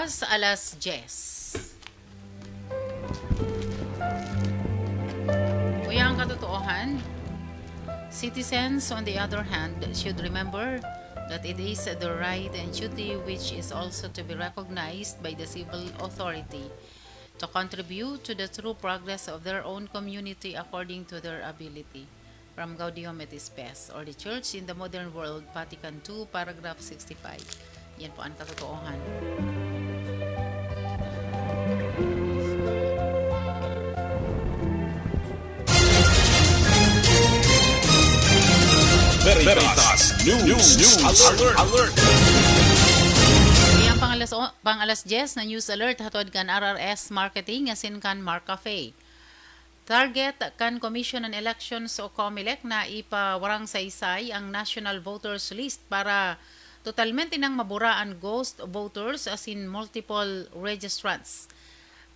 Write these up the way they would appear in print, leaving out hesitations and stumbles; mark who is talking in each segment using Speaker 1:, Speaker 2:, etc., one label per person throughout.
Speaker 1: oras, 10:00. Kuya ang katotohan, citizens, on the other hand, should remember that it is the right and duty which is also to be recognized by the civil authority to contribute to the true progress of their own community according to their ability. From Gaudium et Spes, or the Church in the Modern World, Vatican II, paragraph 65. Yan po ang katotohanan.
Speaker 2: Veritas News Alert.
Speaker 1: Iyang pang alas 10 na news alert hatod kan RRS Marketing asin kan Marcafe. Target kan Commission on Elections o COMELEC na ipawarang sa isay ang National Voters List para totalmente nang maburaan ghost voters asin multiple registrants.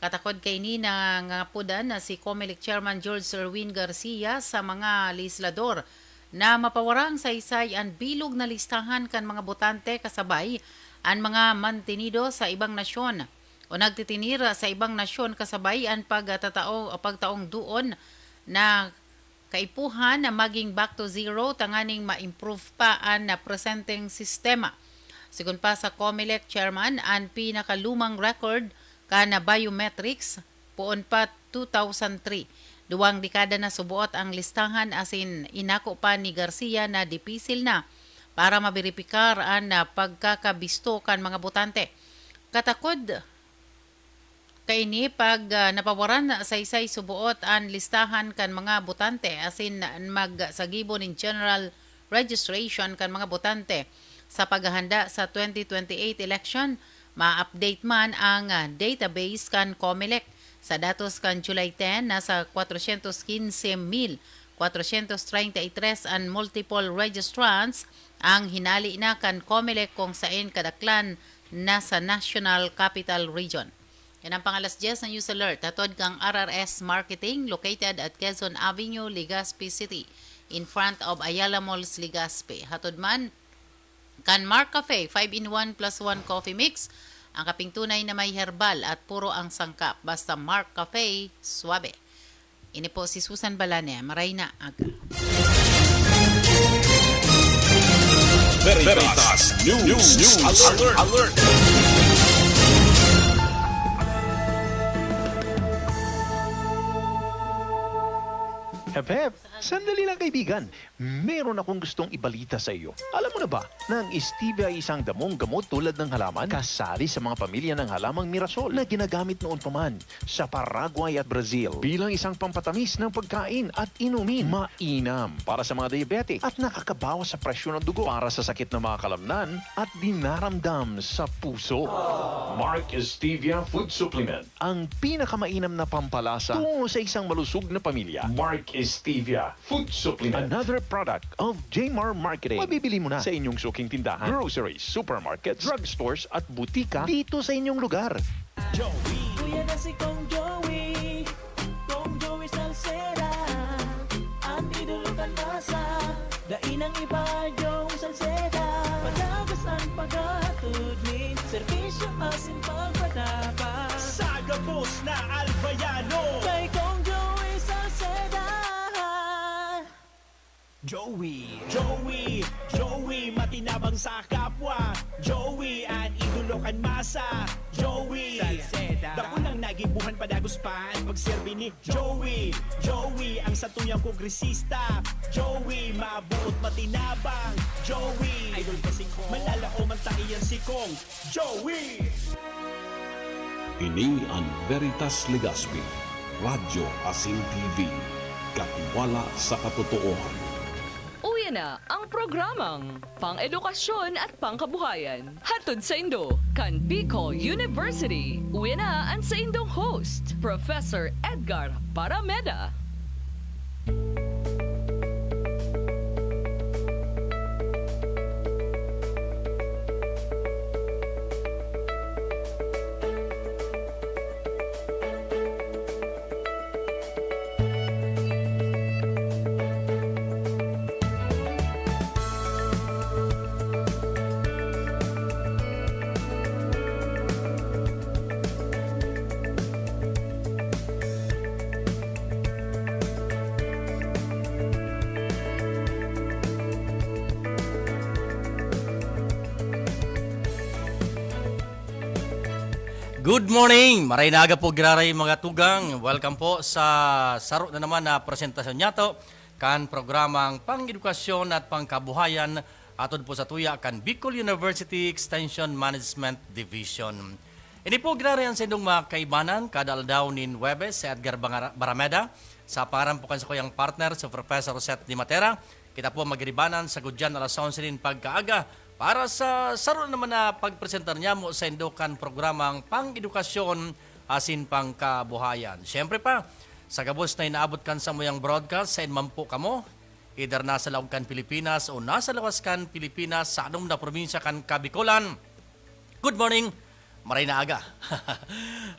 Speaker 1: Katakod kay ni na ngapudan na si COMELEC Chairman George Erwin Garcia sa mga legislador na mapawarang sa isay ang bilog na listahan kan mga botante kasabay ang mga mantinido sa ibang nasyon o nagtitinira sa ibang nasyon kasabay ang pagtaong doon na kaipuhan na maging back to zero tanganing ma-improve pa ang na presenteng sistema. Sigun pa sa COMELEC Chairman, ang pinakalumang record na biometrics poon pa 2003. 2 dekada na subuot ang listahan asin inako pa ni Garcia na dipisil na para maberipikar ang pagkakabisto kan mga botante. Katakod kaini pag napawaran sa isay subuot ang listahan kan mga botante asin magsagibo ning general registration kan mga botante sa paghahanda sa 2028 election, ma-update man ang database kan COMELEC. Sa datos kan July 10, nasa 415,433 ang multiple registrants ang hinali na kan COMELEC kung saan kadaklan nasa National Capital Region. Yan ang pangalas 10 na news alert. Hatod kang RRS Marketing located at Quezon Avenue, Legazpi City in front of Ayala Malls, Legazpi. Hatod man kan Marcafe 5-in-1 plus 1 coffee mix. Ang kaping tunay na may herbal at puro ang sangkap. Basta Marcafe, suabe. Ini po si Susan Balane. Maray na aga.
Speaker 2: Veritas News Alert.
Speaker 3: Hep, sandali lang kaibigan. Meron akong gustong ibalita sa iyo. Alam mo na ba na ang stevia ay isang damong gamot tulad ng halaman kasali sa mga pamilya ng halamang mirasol na ginagamit noon pa man sa Paraguay at Brazil bilang isang pampatamis ng pagkain at inumin. Mainam para sa mga diabetic at nakakabawas sa presyon ng dugo para sa sakit ng mga kalamnan at dinaramdam sa puso. Mark Stevia Food Supplement, ang pinakamainam na pampalasa tungo sa isang malusog na pamilya. Mark Stevia Food Supplement, another product of Jmar Marketing. Mabibili mo na sa inyong suking tindahan, groceries, supermarkets, drugstores at butika dito sa inyong lugar.
Speaker 4: Joey, kuya na si Kong Joey Salsera, ang idulukan masa, dainang iba yung Salsera, panagas ang pagatod ni, servisyo asin pagpadapa,
Speaker 5: Sagapos na Albayano,
Speaker 4: kay Kong Joey Salsera.
Speaker 5: Joey, matinabang sa kapwa. Joey, ang idolo kan masa. Joey,
Speaker 4: Salseda,
Speaker 5: dakunang nagibuhan padaguspan pagserbi ni Joey, ang satuyang kongresista. Joey, mabuot matinabang. Joey, idol kasi ko, malalao man takiyan si Kong Joey.
Speaker 2: Ini ang Veritas Legazpi, Radyo Asin TV, katiwala sa katotohanan.
Speaker 6: Uwi na ang programang pang-edukasyon at pangkabuhayan. Hatod sa Indo, kan Bicol University. Uwi na ang sa Indong host, Professor Edgar Parameda.
Speaker 7: Good morning! Maray na aga po giraray mga tugang. Welcome po sa saro na naman na presentasyon nyato kan programang pang-edukasyon at pangkabuhayan atod po sa tuya kan Bicol University Extension Management Division. Ini po giraray ang sindong mga kaibanan kada aldaw nin Webes sa Edgar Barameda sa parampukan sa kuyang partner sa Professor Seth Di Matera. Kita po magribanan sa Gudyan alas 11 nin pagkaaga para sa saro naman na pagpresentar niya mo sa indukan programang pang-edukasyon asin pangkabuhayan. Siyempre pa, sa gabos na inaabot kan sa muyang broadcast sa inmampo kamo, either nasa laog kan Pilipinas o nasa lawas kan Pilipinas sa anong na probinsya kan Kabikolan. Good morning! Maray na aga.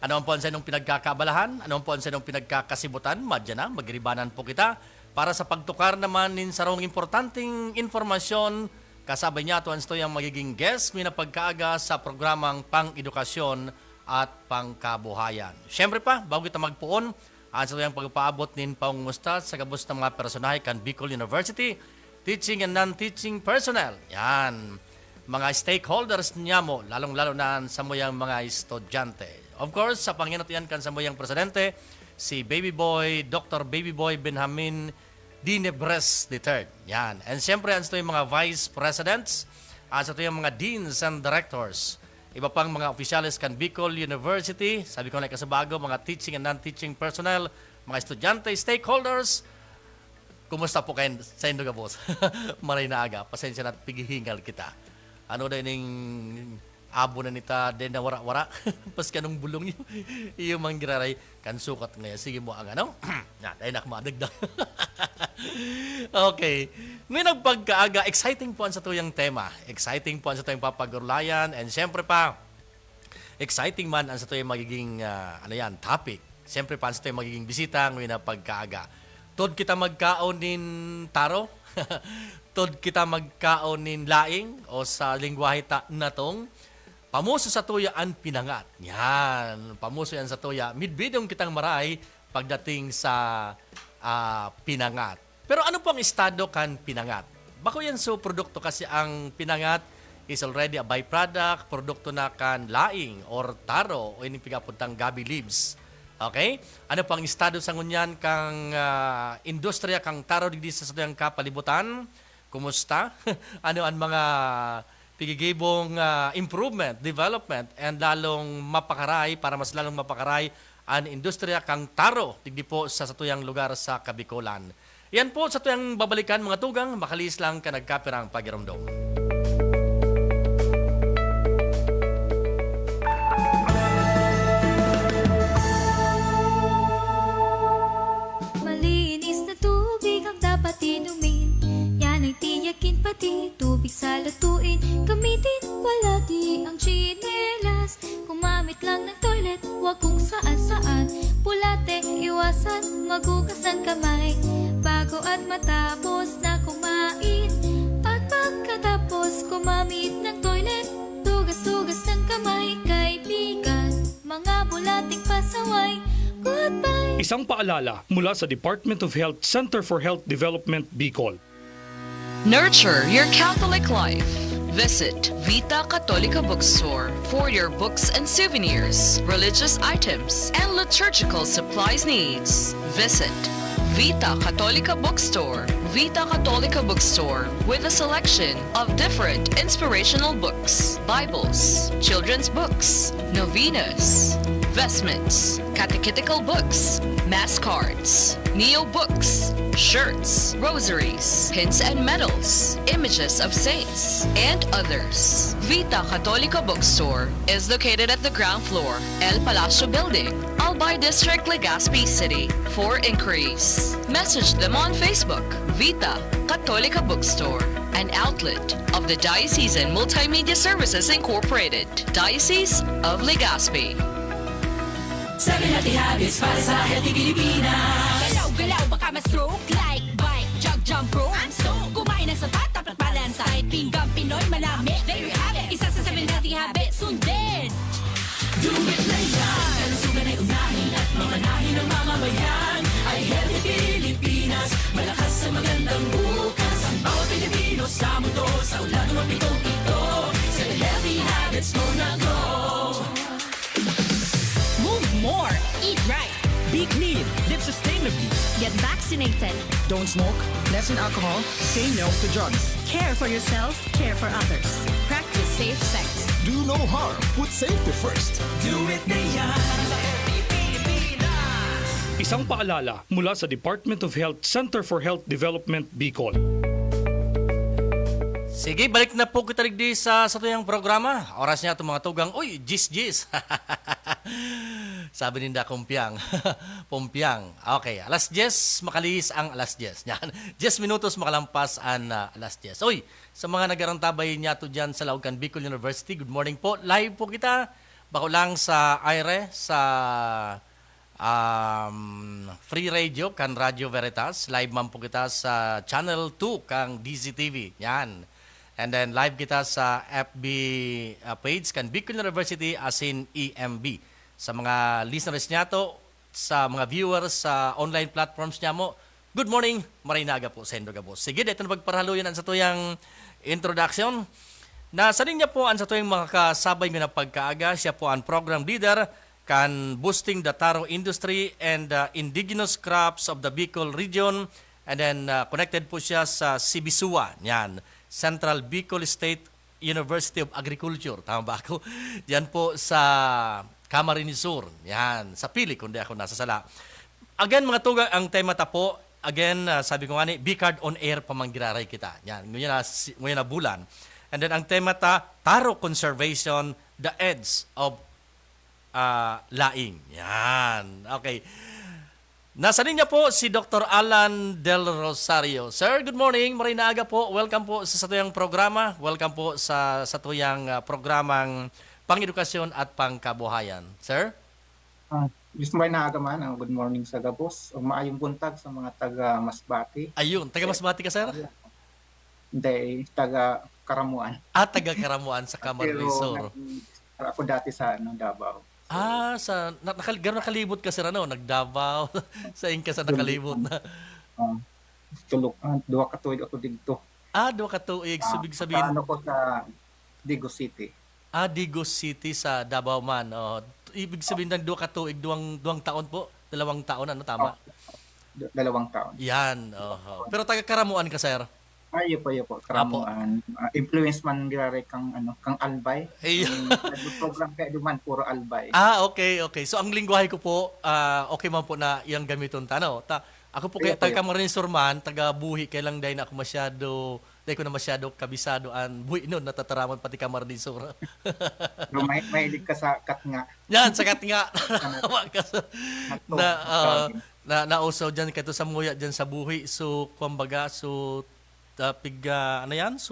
Speaker 7: Ano ang po ang sinong pinagkakabalahan? Ano ang po ang sinong pinagkakasibutan? Madya na, magribanan po kita para sa pagtukar naman nin sarong importanteng informasyon. Kasabay niya ito ang yung magiging guest may napagkaaga sa programang pang-edukasyon at pangkabuhayan. Siyempre pa, bago kita magpuon, ang sa yung pagpaabot nin paungusta sa gabos ng mga personahe kan Bicol University, teaching and non-teaching personnel. Yan, mga stakeholders niya mo, lalong-lalo na sa muyang mga estudyante. Of course, sa panginatian kan sa muyang presidente, si Baby Boy, Dr. Baby Boy Benjamin Dinebres III. Yan. And siyempre, ang yung mga vice presidents, ang yung mga deans and directors, iba pang mga opisyalis kan Bicol University, sabi ko na kasabago, mga teaching and non-teaching personnel, mga estudyante, stakeholders, kumusta po kayo sa inyong gabos? Maray na aga, pasensya na at pigihingal kita. Ano din yung abo na nita din na wara-wara, pas kanong bulong yun, yung mga giraray, kan sukat ngayon. Sige mo ang ano? Yan, dahil nakmadagdag. Okay. Ngayon pagkaaga, exciting po ang sa tuyang tema. Exciting po ang sa tuyang papagurlayan. And siyempre pa, exciting man ang sa tuyang magiging topic. Siyempre pa ang sa tuyang magiging bisita ngayon pagkaaga. Tod kita magkaon nin taro? Tod kita magkaon nin laing? O sa lingwahe natong? Pamuso sa tuya ang pinangat. Yan. Pamuso yan sa tuya. Midbidong kitang maray pagdating sa pinangat. Pero ano po ang estado kan pinangat? Bako yan so produkto kasi ang pinangat is already a byproduct, produkto na kan laing or taro o inipigapuntang gabi leaves. Okay? Ano po ang estado sa ngunyan kang industriya kang taro digdi sa tuyang kapalibutan? Kumusta? Ano ang mga pigigibong improvement, development, and lalong mapakaray, para mas lalong mapakaray ang industriya kang taro digdi po sa satuyang lugar sa Kabikolan. Yan po sa tuyang babalikan mga tugang, makalis lang ka nagkapirang pagiramdom.
Speaker 8: Malinis na tubig ang dapat inumin. Yan ay tiyakin pati tubig sa lutuin. Gamitin palagi ang tsinelas. Kumamit lang ng toilet, wag kung saan-saan. Bulate, iwasan, magugas ng kamay bago at matapos na kumain. At pagkatapos kumamit ng toilet, tugas-tugas ng kamay. Kaibigan, mga bulating pasaway, goodbye.
Speaker 9: Isang paalala mula sa Department of Health Center for Health Development, Bicol.
Speaker 6: Nurture your Catholic life. Visit Vita Católica Bookstore for your books and souvenirs, religious items, and liturgical supplies needs. Visit Vita Católica Bookstore. Vita Católica Bookstore with a selection of different inspirational books, Bibles, children's books, novenas, vestments, catechetical books, mass cards, neo books, shirts, rosaries, pins and medals, images of saints, and others. Vita Católica Bookstore is located at the ground floor, El Palacio Building, Albay District, Legazpi City. For inquiries, message them on Facebook. Vita Católica Bookstore, an outlet of the Diocesan Multimedia Services Incorporated, Diocese of Legazpi.
Speaker 4: Sabi natin habits para sa healthy Pilipinas. Galaw-galaw baka ma-stroke. Like bike, jog, jump rope. I'm so kumain ng sapat, dapat balance. Kahit pinggang Pinoy manami. There you have it. Isa sa 7 healthy habits. Sundin. Do it lang yan. Kalusugan ay unahin at mamanahin ng mamamayan. Ay healthy Pilipinas. Malakas sa magandang bukas. Ang bawat Pilipino sa mundo. Sa ulan ng pitong ito. 7 healthy habits mo na go.
Speaker 5: live sustainably.
Speaker 4: Get vaccinated.
Speaker 10: Don't smoke, lessen alcohol, say no to drugs.
Speaker 4: Care for yourself, care for others. Practice safe sex.
Speaker 11: Do no harm. Put safety first.
Speaker 5: Do it na yan.
Speaker 9: Isang paalala mula sa Department of Health Center for Health Development, Bicol.
Speaker 7: Sige, balik na po kita rigdi sa tuyang programa. Oras niya itong mga tugang, uy, jis. Sabi ninda, kumpiang. Pumpiang. Okay, alas 10, makalis ang alas 10. Yan. 10 minutos makalampas ang alas 10. Uy, sa mga nagarantabay niya to dyan sa Laucan Bicol University, good morning po. Live po kita. Bako lang sa AIRE, sa Free Radio, kan Radio Veritas. Live man po kita sa Channel 2, kang DZTV. Yan. And then live kita sa FB page kan Bicol University as in EMB. Sa mga listeners niya to, sa mga viewers sa online platforms niya mo, good morning, marinaga po sa Indoga po. Sige, dito na pagparahaluyan ang sa tuyang introduction. Nasa niya po ang sa tuyang mga kasabay nga na pagkaaga. Siya po ang program leader kan boosting the taro industry and indigenous crops of the Bicol region. And then connected po siya sa Sibisua. Yan. Central Bicol State University of Agriculture. Tama ba ako? Yan po sa Camarines Sur. Yan. Sa Pili, kundi ako nasasala. Again, mga tugang, ang tema tapo, again, sabi ko nga ni, B-Card on air pamanggiraray kita. Yan. Ngayon na bulan. And then ang tema Taro Conservation, the edge of laing. Yan. Okay. Nasa linya po si Dr. Alan Del Rosario. Sir, good morning. Marinaga po. Welcome po sa satuyang programa. Welcome po sa satuyang programang Pang-edukasyon at Pangkabuhayan. Sir?
Speaker 12: Gusto mo na man. Good morning sa Gabos. Maayong buntag sa mga taga Masbati.
Speaker 7: Ayun, taga Masbati ka, sir?
Speaker 12: Hindi, taga Karamuan.
Speaker 7: Taga Karamuan sa Camarines Sur.
Speaker 12: Ako dati sa Davao.
Speaker 7: Gano'n nakalibot ka, sir, nagdavaw sa inka sa nakalibot na.
Speaker 12: Dua katuig ako dito.
Speaker 7: Dua katuig. Subig sabihin.
Speaker 12: Ano ko sa Digo City.
Speaker 7: Digo City sa Davao man. Ibig sabihin ng dua katuig, duwang taon po? 2 taon, tama?
Speaker 12: 2 taon.
Speaker 7: Yan. Pero taga Karamuan ka, sir?
Speaker 12: Ayo po, Karamuan. Influence man dirare kang Albay. Program kay duman puro Albay.
Speaker 7: Okay. So ang lingwahe ko po, okay man po na iyang gamiton ako po kaya taga Camarines Sur man, taga buhi kay lang dahil ako ko na masyado kabisado ang buhi noon natataraman pati Camarines Sur.
Speaker 12: Mahilig ka sa katnga.
Speaker 7: Yan, sa katnga. Nausaw dyan kato sa muya dyan sa buhi. So, kumbaga, so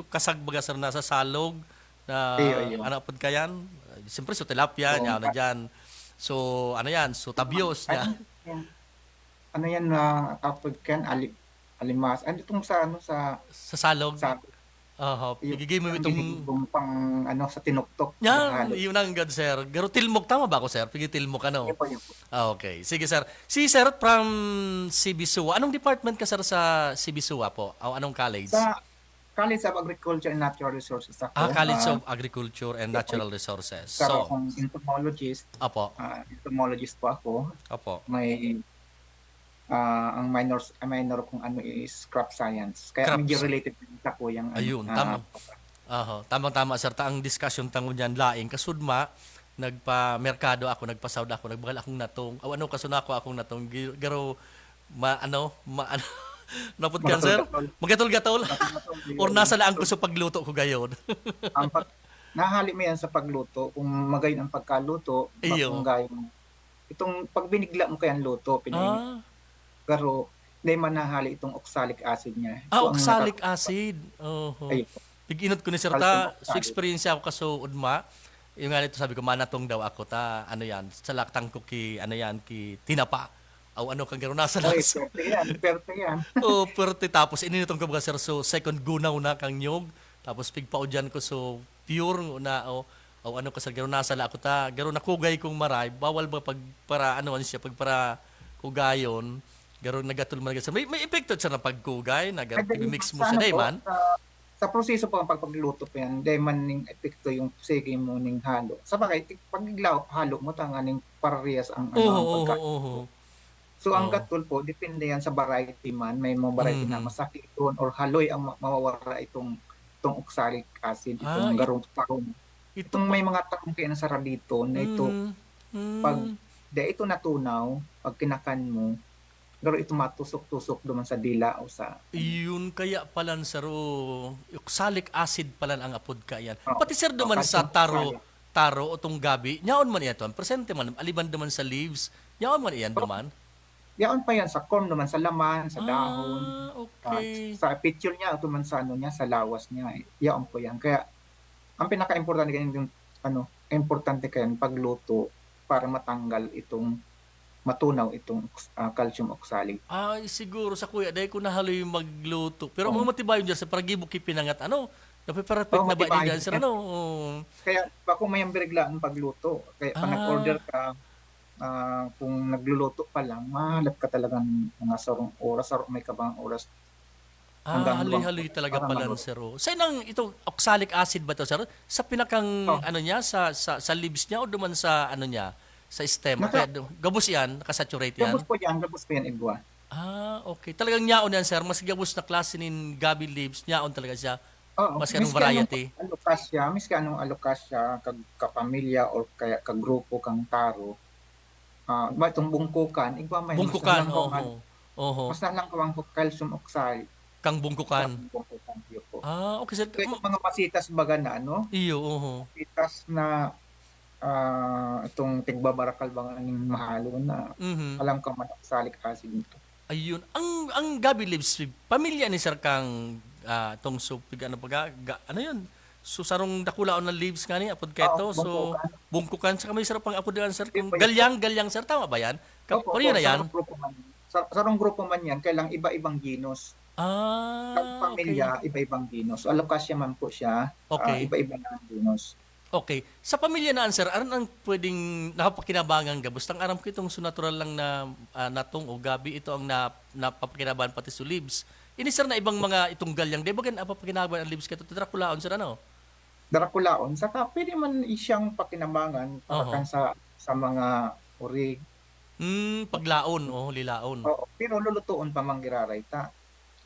Speaker 7: kasagbaga sir na sa salog na po kayan. Siyempre so tilapia nya dyan. So so tabios nya.
Speaker 12: Kapag kan alimas. Itong sa
Speaker 7: sa salog. Igigay mo itong
Speaker 12: pang sa tinuktok.
Speaker 7: Yan, yun ang good, sir. Garo tilmok, tama ba ako, sir? Tilmok, Okay. Sige, sir. Si sir from Sibisua. Anong department ka, sir, sa Sibisua po? Anong college?
Speaker 12: Sa College of Agriculture and Natural Resources ako.
Speaker 7: College of Agriculture and Natural Resources.
Speaker 12: So, akong entomologist.
Speaker 7: Apo.
Speaker 12: Entomologist po ako.
Speaker 7: Apo.
Speaker 12: May ang minor kung is crop science. Kaya medyo related sa ko yung
Speaker 7: ayun, tama. Tama sir, ang discussion tango niyan laing kasudma nagpa-merkado ako, nagpa-saud ako, nagbagal akong natong. Kasunako akong natong garo napod kan sir? Magatol-gatol. Or nasa lang ko sa pagluto ko gayon.
Speaker 12: Nahali mo yan sa pagluto, kung magayon ang pagkaluto, kung gayon. Itong pagbinigla mo kayang luto, pero hindi man nahali itong oxalic acid niya.
Speaker 7: Oxalic acid. Pag-inot ko ni sir sa experience ako kaso udma, yung nga nito sabi ko, manatong daw ako sa laktang ko ki tinapa. Kang garo nasa laso.
Speaker 12: Perte yan.
Speaker 7: Perte. Tapos ininitong ko ba sir, so second gunaw na kang nyog. Tapos pigpao dyan ko, so pure na, kasi garo nasa la ako garo nakugay kong maray, bawal ba para kugayon, garo nagatul man may epekto sa pagkugay, mix mo siya man.
Speaker 12: Sa proseso po ang pagpagluto pa yan, dahil man ning epekto yung sige mo ning halo. Sa bagay, pag halo mo, tanganing parehas ang pagkain. So ang
Speaker 7: Oo.
Speaker 12: gatol po, depende yan sa variety man. May mga variety na masakit doon or haloy ang mawawala itong oxalic acid, itong garong taong. Itong may mga taong kaya nasara dito na ito, pag ito natunaw, pag kinakan mo, pero ito matusok-tusok duman sa dila o sa...
Speaker 7: Yun kaya pala sir, oxalic acid pala ang apod ka yan. Pati sir duman sa taro o tong gabi, nyaon man iyan, presente man, aliban duman sa leaves, nyaon man iyan duman?
Speaker 12: Yaon pa yan sa corn naman, sa laman, sa dahon.
Speaker 7: Okay.
Speaker 12: Sa picture niya, ito man sa sa lawas niya. Yaon po yan. Kaya, ang pinaka-importante ganyan yung, importante kayan pagluto para matanggal itong matunaw itong calcium oxalate.
Speaker 7: Ay, siguro sa kuya, dahil ko nahaloy yung magluto. Pero mga matibayon dyan sa paragibo kipinangat, napiparapit na ba din dyan sir,
Speaker 12: Kaya, bako may biriglaan pagluto. Kaya, pag nag-order ka, kung nagluluto pa lang, mahalap ka talagang mga sarong oras, may kabang oras.
Speaker 7: Haloy-haloy talaga pala sir. Sa inang itong oxalic acid ba to sir? Sa pinakang niya, sa leaves niya o duman sa niya? Sa stem. Gabos yan, nakasaturate yan?
Speaker 12: Gabos po yan, igwa.
Speaker 7: Okay. Talagang nyaon yan, sir. Mas gabos na klase ng gabi leaves, nyaon talaga siya. Mas kanong variety.
Speaker 12: Miski anong alokasya, kapamilya, o kaya kagrupo, kang taro, itong bungkukan, igwa may.
Speaker 7: Bungkukan,
Speaker 12: Mas nalang kawang calcium oxalate.
Speaker 7: Kang bungkukan. Okay, sir.
Speaker 12: Kaya mga pasitas baga na,
Speaker 7: Iyo,
Speaker 12: pasitas na itong tigbabarakal bang aning mahalo na alam ka man oxalic acid nito.
Speaker 7: Ayun. Ang gabi leaves, pamilya ni sir kang tong soup, yun? So sarong dakulaon ng leaves nga ni apod keto. So bungkukan sa kamay sarap pang apod yan sir. Galyang sir, tama ba yan? Yun na yan?
Speaker 12: Sarong grupo man yan, kailang iba-ibang genus. Pamilya, iba-ibang genus. Alokasya man po siya, iba-ibang genus.
Speaker 7: Okay. Sa pamilya naan, sir, ano ang pwedeng nakapakinabangan gabos? Ang aram ko itong natural lang na natong o gabi, ito ang napapakinabangan pati sa leaves. Ini, sir, na ibang mga itong galyang, di ba gan napapakinabangan ang leaves kato? Draculaon, sir,
Speaker 12: Draculaon, saka pwede man isyang pakinabangan para sa mga urig.
Speaker 7: Paglaon, lilaon.
Speaker 12: Pero lulutuon pa manggiraray ta.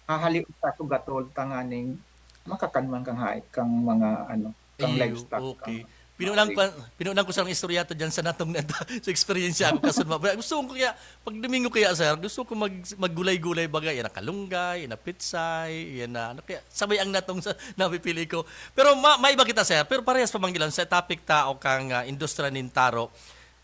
Speaker 12: Hahaliw ta to gatol tanganing makakanman kang haik kang mga kang livestock.
Speaker 7: Okay. Pinulang ko sa istorya to dyan sa natong sa experience ako kasunod. Gusto ko kaya, pag Domingo kaya sir, gusto ko maggulay-gulay bagay. Yan na kalunggay, yan na pitsay, yan na, kaya sabay ang natong sa napipili ko. Pero maiba kita sir, pero parehas pamanggilan sa topic tao kang industriya nin taro.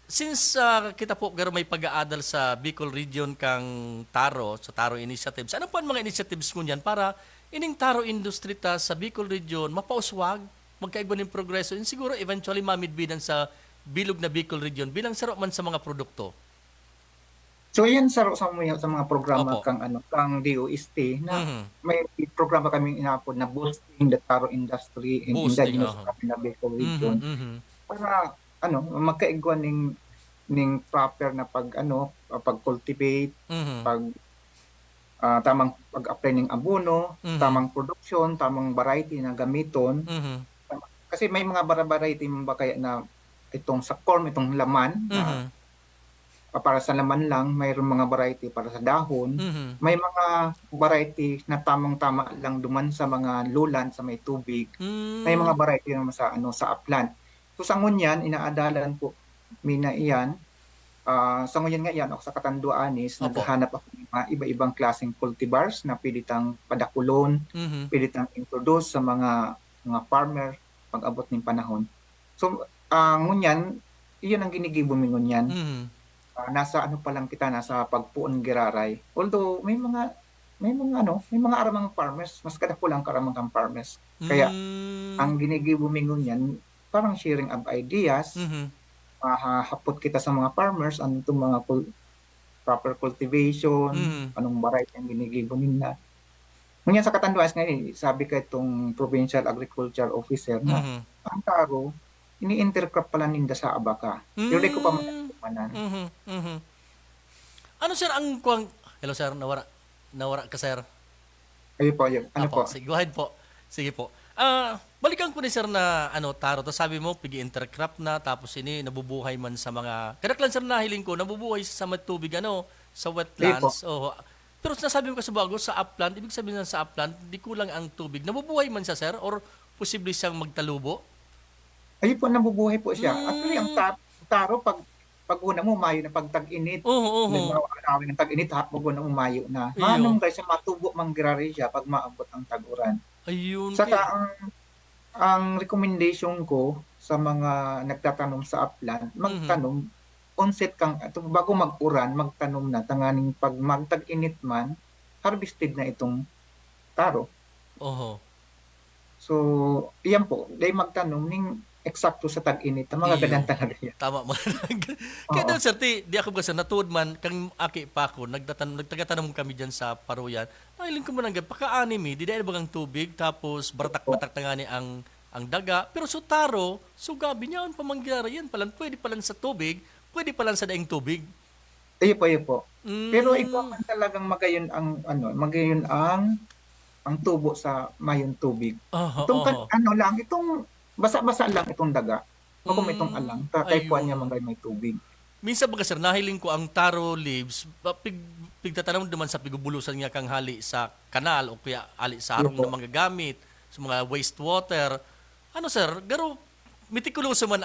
Speaker 7: Since kita po garo may pag-aadal sa Bicol region kang taro, sa taro initiatives, ano po ang mga initiatives mo niyan para ining taro industry ta sa Bicol region mapauswag, magkaigba ng progreso, and siguro eventually mamidbidan sa bilog na Bicol region bilang saro man sa mga produkto?
Speaker 12: So yan saro sa mga programa kang DOST na may programa kaming inapod na boosting the taro industry in indigenous na Bicol region. Para magkaigwa ning proper na pag-cultivate, tamang pag-apply ng abono, tamang produksyon, tamang variety na gamiton. Kasi may mga variety ba kaya na itong sa corn, itong laman, para sa laman lang, mayroong mga variety para sa dahon. May mga variety na tamang-tama lang duman sa mga lulan, sa may tubig. May mga variety naman sa upland. So sa ngunyan, inaadalan po mina iyan. Sa ngunyan nga iyan, ako sa Katanduanis, naghahanap ako ng mga iba-ibang klaseng cultivars na pwede tang padakulon, pwede tang introduce sa mga farmer pag-abot ng panahon. So, ngunyan, iyon ang ginigibo ng ngunyan. Nasa pa lang kita, nasa pagpuon giraray. Although, may mga aramang farmers, mas kadakulang karamang kang farmers. Kaya, ang ginigibo ng ngunyan, parang sharing of ideas, hapot kita sa mga farmers, ano itong mga proper cultivation, anong variety ang ginigibo nila. Ngunyan sa Katanduanes ngayon, sabi ka itong Provincial Agriculture Officer na ang taro, ini-intercrop pala ninda sa abaka. Pero di ko pa manan.
Speaker 7: Ano sir ang hello sir, nawara ka sir?
Speaker 12: Ayun po, yun. Ano po?
Speaker 7: Sige, go ahead po. Sige po. Balikan ko ni sir na taro, to sabi mo pigi-intercrop na, tapos ini nabubuhay man sa mga kadaklan sir, nahiling ko nabubuhay sa matubig sa wetlands. Oh. Pero nasabi mo kasi bago sa upland, ibig sabihin sa upland, di kulang ang tubig. Nabubuhay man siya, sir, or posible siyang magtalubo?
Speaker 12: Ayun po, nabubuhay po siya. Actually, ang taro, pag una mo, mayo na pag tag-init. Ng tag-init, pag una mo, mayo na. Manong guys, matubo manggirari siya pag maabot ang tag-uran.
Speaker 7: Ayun.
Speaker 12: Saka ang recommendation ko sa mga nagtatanong sa upland, magtanong, onset kang, bago mag-uran, magtanong na, tanganing pag magtag-init man, harvested na itong taro. So, iyan po, dahil magtanong, ning eksakto sa tag-init, ang mga ganyan talaga yan.
Speaker 7: Tama mo. Kaya doon, sir, di ako kasi natuod man, kang aki pa ako, nagtatanong kami dyan sa Paruyan, nailing ko mo nang paka-anime, di dahil bagang tubig, tapos baratak-batak na nga ni ang daga, pero so taro, so gabi niya, ang pamangyari yan, pwede palan sa tubig, pwede palan sa daing tubig.
Speaker 12: Ayun po. Pero ikaw man talagang magayon ang tubo sa mayong tubig. Itong basa-basa lang itong daga. Magum itong alang. Kakaipuan niya mga may tubig.
Speaker 7: Minsan ba sir, nahiling ko ang taro leaves, pigtatanong naman sa pigubulusan niya kang hali sa kanal o kaya hali sa harong na mga gamit, sa mga wastewater. Ano sir, garo mitikuloso man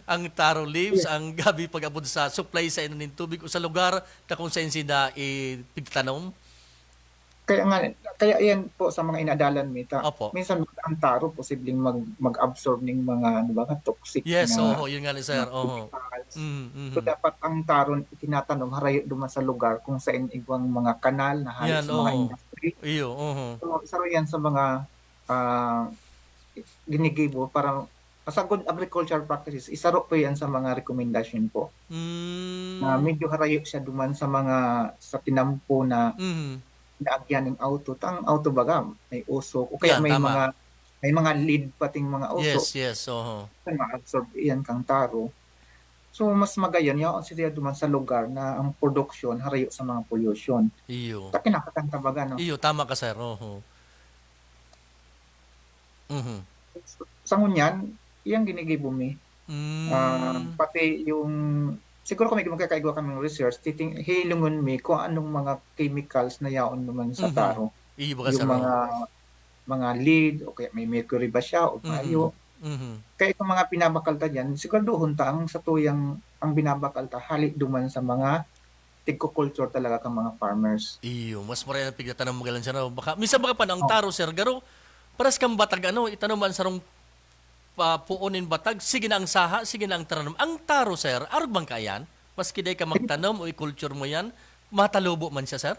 Speaker 7: ang taro leaves, ang gabi pag-abot sa supply sa ng tubig o sa lugar na kung saan sila pigtanom?
Speaker 12: Kaya yan po sa mga inadalan mita. Minsan ang taro posibleng mag-absorb ng mga toxic
Speaker 7: yun nga sir.
Speaker 12: So dapat ang taro itinatanong harayo duman sa lugar kung saan igwang mga kanal na halos mga industry. So isa yan sa mga ginigibo para sa good agricultural practices, isa po yan sa mga recommendation po. Na medyo harayo siya duman sa mga sa tinampo na naagyan ng auto. Ang auto baga, may usok. O kaya may mga lead pating mga usok.
Speaker 7: Yes.
Speaker 12: Ma-absorb yan kang taro. So, mas magayon yung sila duman sa lugar na ang production harayo sa mga pollution. Sa kinakatang baga, no?
Speaker 7: Tama ka, sir.
Speaker 12: Sa ngunyan, iyang ginigibumi. Pati yung siguro kung may magkakaigwa kami ng research, hilungon mi kung anong mga chemicals na yaon naman sa taro. Yung mga lead, o kaya may mercury ba siya, o mayo. Kaya itong mga pinabakalta dyan, siguraduhon ta ang sa tuyang ang binabakalta, halik duman sa mga tigko-culture talaga kang mga farmers.
Speaker 7: Mas maray na pigatan ng magalan siya. Baka, minsan baka pa ang taro, sir, garo, paras kang batag, itanoman sa rong puunin batag, sige na ang saha, sige na ang tanom. Ang taro, sir, arog bang kayan? Maski day ka magtanom o i-culture mo yan, matalubo man siya, sir?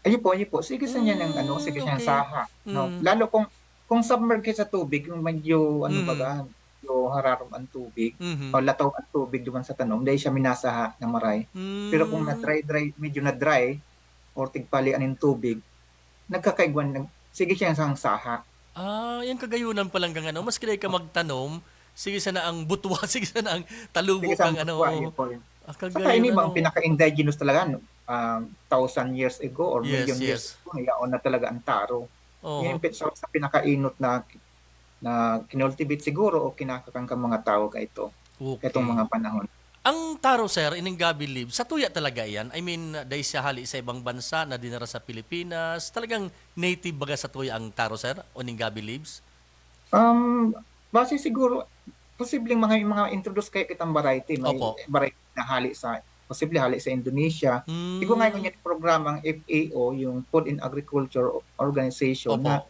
Speaker 12: Ayun po. Sige sa niya ng sige siya ng saha. No? Lalo kung submerged sa tubig, yung medyo, yung hararom ang tubig, o lataw ang tubig duman sa tanom, dahil siya minasaha na maray. Pero kung medyo na dry, or tigpalian ng tubig, nagkakaigwan, sige siya ng saha.
Speaker 7: Yan kagayunan pa lang kang mas kaya ka magtanom, sige sana ang butwa, sige sana ang talubo kang
Speaker 12: Saka ini ba ang pinaka-indigenous talaga, 1,000 years ago or million years ago, yaon na talaga ang taro. Yan sa pinaka-inot na kinultivate siguro o kinakakang ka mga tao ka ito. Itong mga panahon.
Speaker 7: Ang taro, sir, ining gabi leaves, sa tuya talaga yan? I mean, dahil siya hali sa ibang bansa na dinara sa Pilipinas, talagang native baga sa tuya ang taro, sir? O ning gabi leaves?
Speaker 12: Base siguro, posibleng mga introduce kayo kitang variety. May variety na posible hali sa Indonesia. Siguro ngayon yung programang FAO, yung Food and Agriculture Organization, na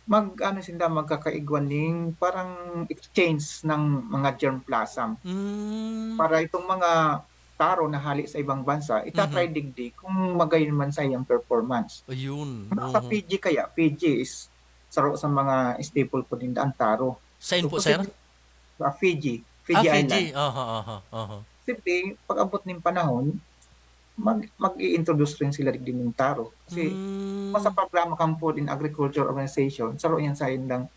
Speaker 12: magkakaigwan ng parang exchange ng mga germplasm. Para itong mga taro na hali sa ibang bansa, itatry digdi kung magayon man sa iyang performance. Sa Fiji Fiji is saro sa mga staple po din ang taro.
Speaker 7: Saan po, sir?
Speaker 12: Fiji Island.
Speaker 7: Fiji.
Speaker 12: Pag abot ng panahon, mag-i-introduce rin sila din ng taro. Kasi sa programa kang Food and Agriculture Organization, saro yan sa indang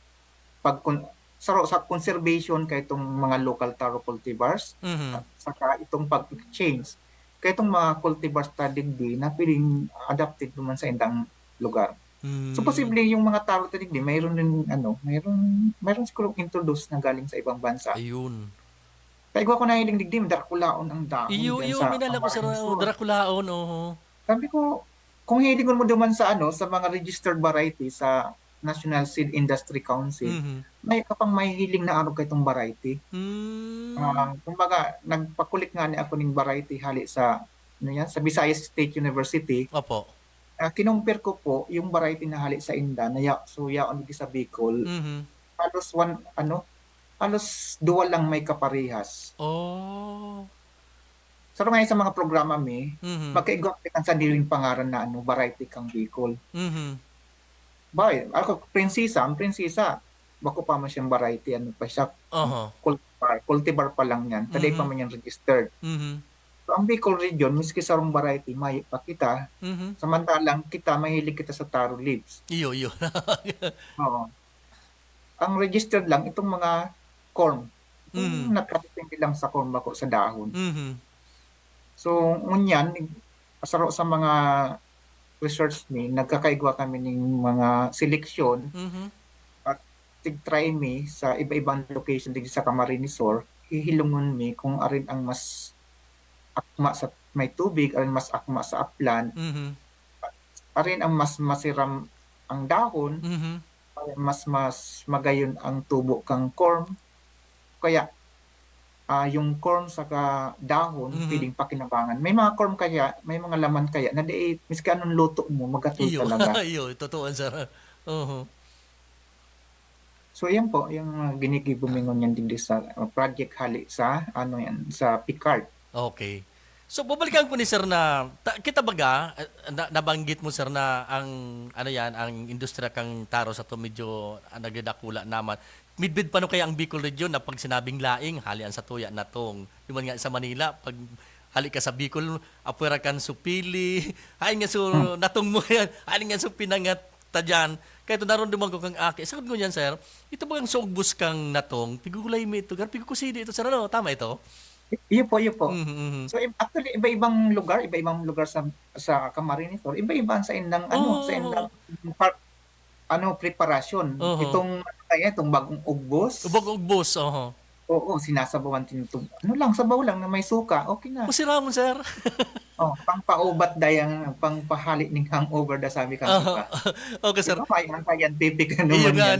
Speaker 12: saro sa conservation kay itong mga local taro cultivars, at saka itong pag-exchange kay itong mga cultivars tadigdi na piling adapted naman sa indang lugar. So posible yung mga taro tadigdi mayroon din mayroon siguro introduce na galing sa ibang bansa. Kaya ko nahiling digdim, Draculaon ang dahon
Speaker 7: Iyo,
Speaker 12: dyan
Speaker 7: iyo,
Speaker 12: sa
Speaker 7: minala ko sa
Speaker 12: Camarines Sur.
Speaker 7: Draculaon, oho.
Speaker 12: Sabi ko, kung hilingon mo naman sa sa mga registered variety sa National Seed Industry Council, may kapang may hiling na ano kayong variety. Kumbaga, nagpakulik nga ni ako ng variety hali sa sa Visayas State University.
Speaker 7: Opo.
Speaker 12: Kinumpir ko po yung variety na hali sa Inda na yaon sa Bicol. Halos halos dual lang may kaparehas.
Speaker 7: Oh.
Speaker 12: So ngayon sa mga programa magkaigwa kan sa diring pangaran na variety kang Bicol. Bay, ako ang prinsesa. Bako pa man siyang variety pa siya. Cultivar pa lang yan. Taday pa man yan registered. So ang Bicol region, miski sa rong variety, may pa kita. Samantalang mahilig kita sa taro leaves.
Speaker 7: Iyo.
Speaker 12: Oo. Ang registered lang itong mga corn. Nakapitindi lang sa corn bako sa dahon. So, ngunyan, sa mga research nagkakaigwa kami ng mga seleksyon at tig-try sa iba-ibang location dito sa Camarines Sur, hihilungon kung arin ang mas akma sa may tubig, arin mas akma sa upland, arin ang mas masiram ang dahon, mas magayon ang tubo kang corn. Kaya yung corn sa dahon pwedeng pakinabangan. May mga corn kaya, may mga laman kaya na miski anong luto mo magatul talaga.
Speaker 7: Iyo, totoo sir.
Speaker 12: So yan po yung ginigibumingon yan din sa project hali sa sa Picard.
Speaker 7: Okay. So babalikan ko ni sir na kita baga nabanggit mo sir na ang ang industriya kang taro sa to medyo nagdadakula naman. Midbid pa no kaya ang Bicol region na pag sinabing laing halian sa tuya na tong di man nga sa Manila pag hali ka sa Bicol apwera kan supili ay nga so natong mo yan ay nga so pinangat ta dyan kaya ito naroon duman ko kang aki sagod ko yan sir ito ba ang sugbus kang natong pigulay mo ito gar pigukusidi ito sir tama ito.
Speaker 12: Iyo po. So actually iba-ibang lugar sa Camarines Sur, iba-iba sa indang sa indang preparasyon. Itong bagong ugbos.
Speaker 7: Ugbos,
Speaker 12: Oo, sinasabawan tinutog. Sabaw lang na may suka, okay na.
Speaker 7: Masira mo, sir.
Speaker 12: Pangpaubat dayang pangpahali ning hangover da sabi ka.
Speaker 7: Okay, sir.
Speaker 12: May scientific
Speaker 7: Iyo nga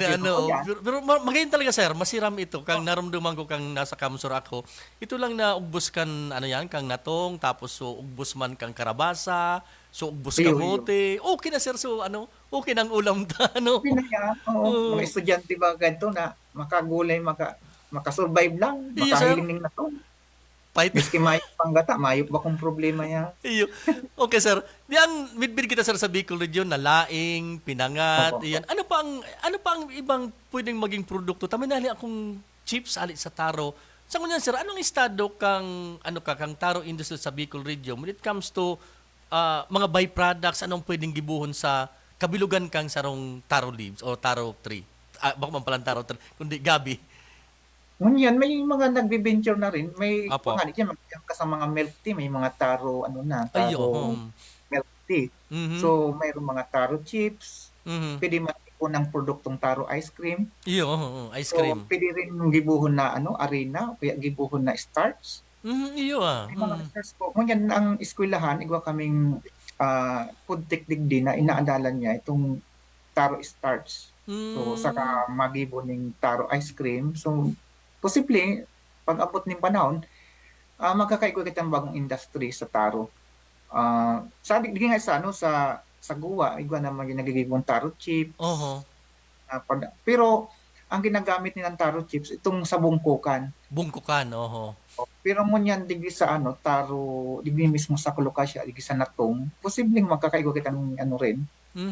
Speaker 7: pero magayon talaga sir, masiram ito kang naramdaman ko kang nasa Kamsur ako. Ito lang na ugbos kan kang natong tapos so ugbos man kang karabasa, so ugbos kamote. Okay na sir, so okay nang ulam ta
Speaker 12: Okay na yan. Mga estudyante ba ganito na makagulay makasurvive lang, makahiling ning natong. Miski mayop panggata, mayop ba kung problema niya?
Speaker 7: Iyo. Okay, sir. Diyan, midbid kita, sir, sa Bicol region na laing, pinangat, iyan. Ano pa ang ibang pwedeng maging produkto? Tama na akong chips ali sa taro. Sa ngunyan, sir, anong estado kang taro industry sa Bicol region when it comes to mga byproducts, anong pwedeng gibuhon sa kabilugan kang sarong taro leaves o taro tree? Baka man palang taro tree, kundi gabi.
Speaker 12: Ngunyan, may mga nagbe-venture na rin. May pangalit yan, sa mga milk tea, may mga taro, milk tea. So, mayroong mga taro chips. Pwede matipon ng produktong taro ice cream.
Speaker 7: Ice cream.
Speaker 12: So, pwede rin gibuhon na arena, kaya gibuhon na starch. May mga starch po. Ngunyan, ang eskwelahan, igwa kaming food technique din na inaadalan niya itong taro starch. So, saka magibon ng taro ice cream. So, posible, pag abot ng panahon, magkakaiko kitang bagong industry sa taro. Sabi nga sa guwa, igwa naman yung nagigibong taro chips. Pero ang ginagamit nilang taro chips, itong sa bungkukan.
Speaker 7: Bungkukan.
Speaker 12: Pero ngunyan digdi sa taro, digdi mismo sa Colocasya, digdi sa natong, posibleng magkakaigo kitang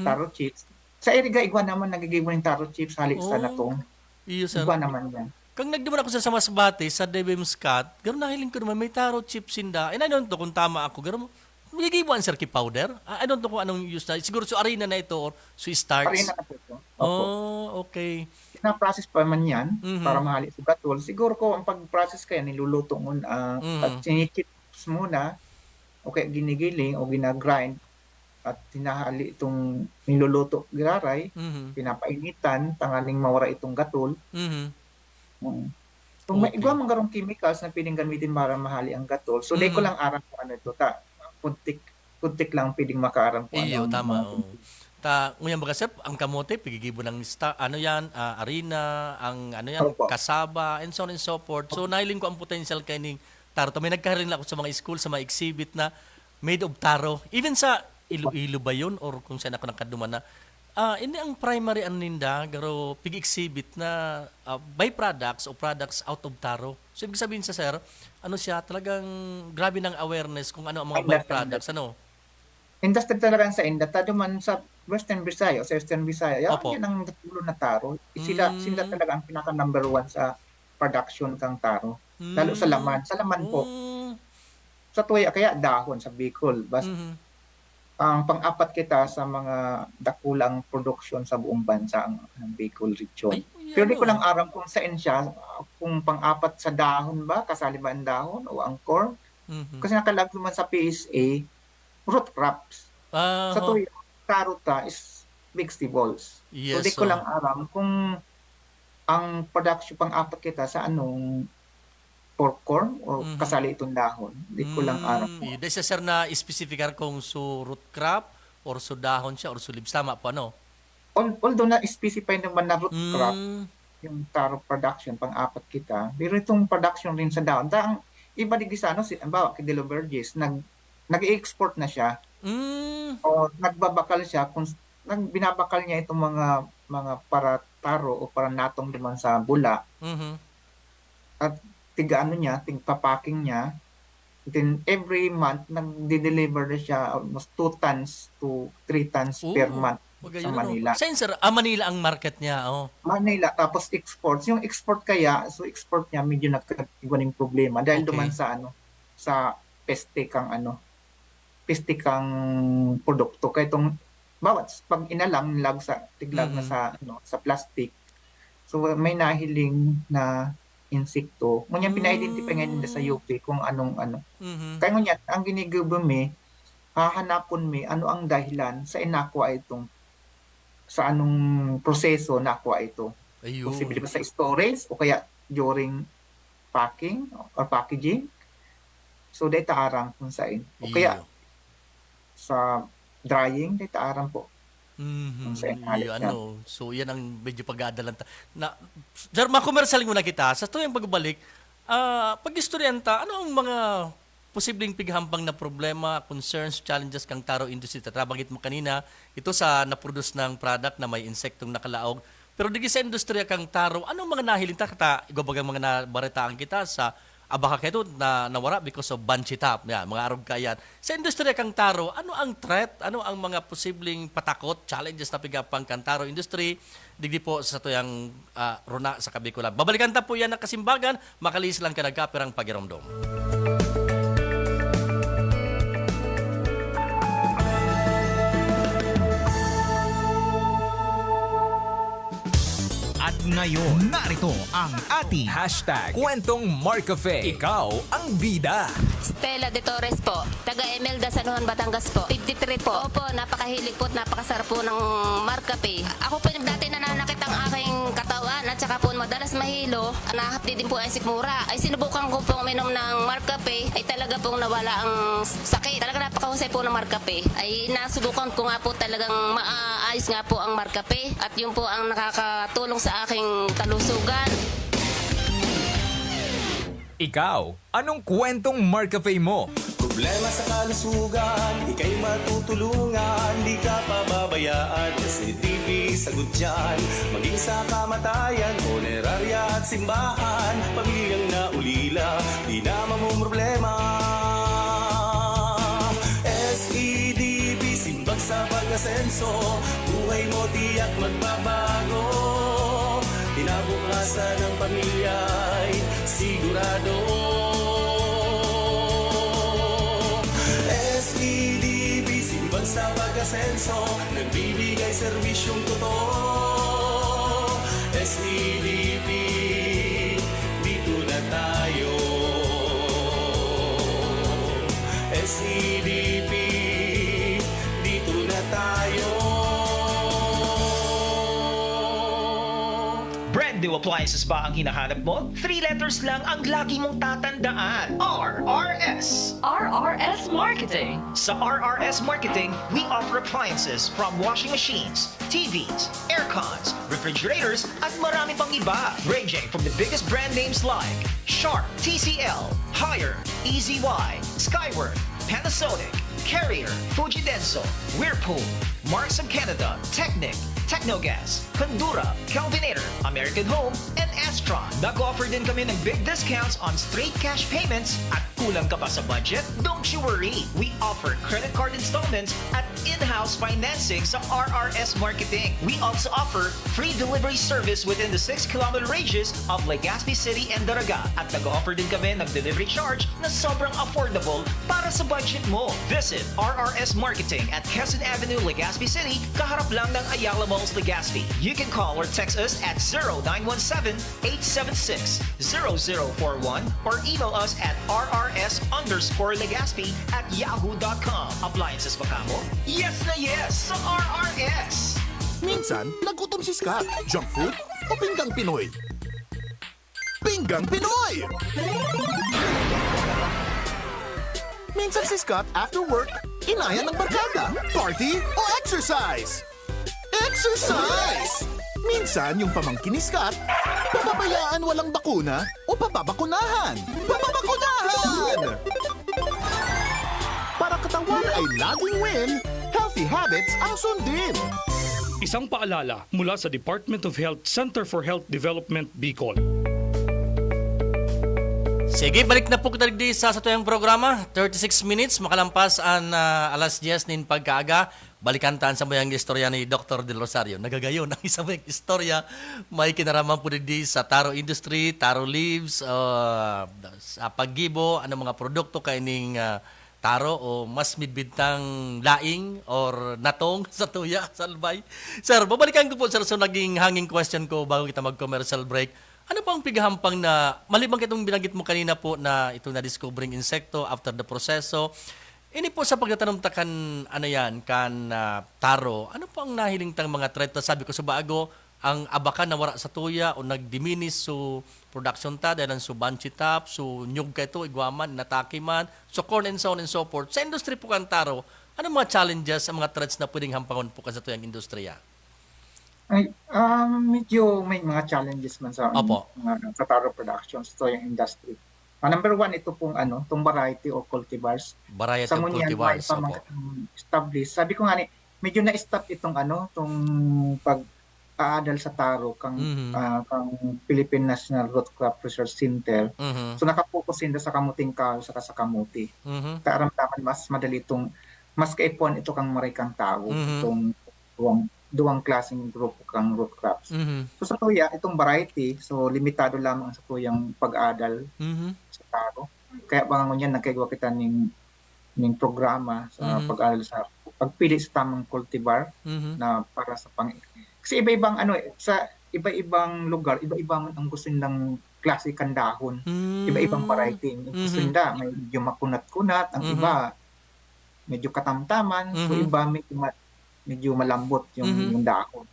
Speaker 12: taro chips. Sa Eriga, igwa naman nagigibong ng taro chips halik sa natong. Igwa naman yan.
Speaker 7: Kung nagduman ako sa Masbate, sa Devemscat, gano'n nahiling ko naman, may taro chips sinda. I don't know kung tama ako. Gano'n, magigibuan sir ki powder? I don't know kung anong use na. Siguro so arena na ito or so starts.
Speaker 12: Arena na po ito.
Speaker 7: Okay.
Speaker 12: Pina-process pa man yan para mahali sa gatol. Siguro ko ang pag-process kaya niluluto mo at sinichips muna o kaya ginigiling o ginagrind at tinahali itong niluluto giraray, pinapainitan, tangaling mawara itong gatol. Kung may igwa mga garong chemicals na pwedeng gamitin para mahali ang gatol, so di ko lang aram kung ano ito. Puntik lang pwedeng makaaram kung
Speaker 7: Iyo,
Speaker 12: ano.
Speaker 7: tama. Ngayon baga sir, ang kamote, pigigibo ng arena, ang kasaba, and so on and so forth. So, nahiling ko ang potential kay taro. May nagkaroon ako sa mga school, sa mga exhibit na made of taro. Even sa Iloilo ba yun? Or kung saan ako nakaduman na, ini ang primary aninda, pero pig-exhibit na byproducts o products out of taro. So, ibig sabihin sa sir, talagang grabe ng awareness kung ano ang mga byproducts,
Speaker 12: Industry talaga sa indata, duman sa Western Visayas, sa Eastern Visayas, yan ang natulo na taro. Sila talaga ang pinaka number 1 sa production kang taro. Lalo sa laman. Sa laman po. Sa tuya, kaya dahon sa Bicol. Ang pang-apat kita sa mga dakulang production sa buong bansa ang Bicol region. Pero di ko lang aram kung saan siya, kung pang-apat sa dahon ba, kasali ba ang dahon o ang corn. Kasi nakalag naman sa PSA, root crops. Sa tuyo, karuta is vegetables. So di ko lang aram kung ang production pang-apat kita sa anong pork corn o kasali itong dahon. Di ko lang aram.
Speaker 7: Dahil sa sir na specificar kung su root crop or su dahon siya or su leaves. Tama po,
Speaker 12: Although na-specify naman na root crop, yung taro production, pang-apat kita, pero itong production rin sa dahon. Ang iba di sa bawa kay Delo Verges, nag-i-export na siya. O nagbabakal siya, binabakal niya itong mga para taro o para natong naman sa bula. At papaking niya. Then every month, nag-deliver na siya almost 2 tons to 3 tons per month sa Manila.
Speaker 7: Saan sir? Manila ang market niya.
Speaker 12: Manila, tapos exports. Yung export kaya, so export niya medyo nagkagaling problema dahil duman sa sa peste kang produkto. Kaya itong bawat pag inalang tiglag na sa plastic. So may nahiling na insekto. Ngunyan pina-identify ngayon sa UP kung anong ano. Kaya ngunyan, ang ginigubami, hahanapon ano ang dahilan sa inakwa itong sa anong proseso nakwa ito. Posible ba sa storage o kaya during packing or packaging. So data arang kung saan. O kaya sa drying, data arang po.
Speaker 7: So yan ang medyo pag-aadalanta. Makomersal muna kita. Sa tuyang pagbalik, pag-istoryanta, ano ang mga posibleng pighampang na problema, concerns, challenges kang taro industry? Tatrabanggit mo kanina, ito sa na-produce ng product na may insektong nakalaog. Pero digi sa industriya kang taro, anong mga nahiling igabagang mga nabaritaan kita sa abaka kayo na nawara because of banchitap, mga arog kayan. Sa industriya kang taro, ano ang threat? Ano ang mga posibleng patakot, challenges na pigapang kang taro industry? Digdi po sa tuyang runa sa Kabikulan. Babalikan ta po yan na kasimbagan, makalis lang ka nagkapirang pagiromdom.
Speaker 13: Ngayon, narito ang ating #Kwentong Marcafe. Ikaw ang bida.
Speaker 14: Stella de Torres po, taga Emelda, San Juan, Batangas po. 53 po. Opo, napakahilig po at napakasarap po ng Marcafe. Ako po yung dati nananakit ang aking katawan at saka po madalas mahilo. Nahapdi din po ang sikmura. Ay sinubukan ko pong minom ng Marcafe ay talaga pong nawala ang sakit. Talaga napakahusay po ng Marcafe. Ay nasubukan ko nga po talagang maayos nga po ang Marcafe at yun po ang nakakatulong sa aking kalusugan.
Speaker 13: Ikaw, anong kwentong Marcafe mo?
Speaker 5: Problema sa kalusugan, ika'y matutulungan, di ka pababayaan. Kasi TV, sagot dyan, maging sa kamatayan, punerarya at simbahan, pamilyang naulila, di na mamumroblema. SEDB, simbag sa pag-asenso, buhay mo tiyak magbabago. Kinabukasan ng pamilya'y sigurado. SEDB, simbag sa pag-asenso, nagbibigay serbisyong totoo. SEDB, dito na tayo. SEDB, dito na tayo.
Speaker 13: Brand
Speaker 10: Brand new appliances ba ang hinahanap mo? 3 letters lang ang lagi mong tatandaan. RRS.
Speaker 6: RRS Marketing.
Speaker 10: Sa RRS Marketing, we offer appliances from washing machines, TVs, aircons, refrigerators, at marami pang iba. Ranging from the biggest brand names like Sharp, TCL, Haier, EZY, Skyworth, Panasonic, Carrier, Fujidenso, Whirlpool, Marks of Canada, Technic, Technogas, Condura, Kelvinator, American Home, and Astron. Nag-offer din kami ng big discounts on straight cash payments at kulang ka pa sa budget? Don't you worry! We offer credit card installments at in-house financing sa RRS Marketing. We also offer free delivery service within the 6-kilometer radius of Legazpi City and Daraga. At nag-offer din kami ng delivery charge na sobrang affordable para sa budget mo. Visit RRS Marketing at Quezon Avenue, Legazpi City, kaharap lang ng Ayala Malls, Legazpi. You can call or text us at 0917-876-0041 or email us at rrs_Legazpi@yahoo.com. Appliances ba ka mo? Yes na yes sa RRS!
Speaker 11: Minsan, nagutom si Scott. Junk food o pinggang Pinoy? Pinggang Pinoy! Minsan si Scott after work, inaya ng barkada, party o exercise? Exercise! Minsan yung pamangkin ni Scott, papabayaan walang bakuna o papabakunahan? Papabakunahan! Para katawan ay laging win, healthy habits ang sundin.
Speaker 9: Isang paalala mula sa Department of Health Center for Health Development, Bicol.
Speaker 7: Sige, balik na po kita di sa tuyang programa. 36 minutes, makalampas ang alas 10 nin pagkaaga. Balikan taan sa mayang istorya ni Dr. Del Rosario. Nagagayon ang isang mayang istorya. May kinaraman po di sa taro industry, taro leaves, sa paggibo, ano mga produkto kaining taro o mas midbintang laing or natong sa tuya, salbay. Sir, babalikan ko po sir sa naging hanging question ko bago kita mag-commercial break. Ano pang pigahampang na, malibang itong binanggit mo kanina po na ito na-discovering insekto after the proseso, ini po sa pagtatanong takan, ano yan, kan taro, ano pang nahiling tang mga threat na sabi ko sa bago, ang abakan na wara sa tuya o nagdiminis so production ta, dahil so banchi tap, so nyug ka ito, igwaman, nataki man, so corn and so on and so forth. Sa industry po kan taro, ano mga challenges, ang mga threats na pwedeng hampangon po ka sa tuyang industriya?
Speaker 12: Ay, medyo may mga challenges man sa sa taro production sa yung industry. Number one, ito pong itong variety of cultivars.
Speaker 7: Variety of cultivars.
Speaker 12: Establish. Sabi ko nga medyo na-stop itong itong pag-aadal sa taro kang Philippine National Root Crop Research Center. So nakapokus din sa kamuting kahoy saka sa kamuti. Karamdaman mas madali itong mas kaipon ito kang marikang tao itong duwang klaseng group kang root crops. So sa tuya, itong variety, so limitado lamang sa tuyang pag-adal sa taro. Kaya bangon yan, nagkagawa kita ng programa sa pag-adal sa pagpili sa tamang cultivar na para sa kasi iba-ibang sa iba-ibang lugar, iba-ibang ang gusto nilang klase kan dahon. Iba-ibang variety. Gusto nila, may medyo makunat-kunat, ang iba medyo katamtaman, so iba medyo malambot yung dahon.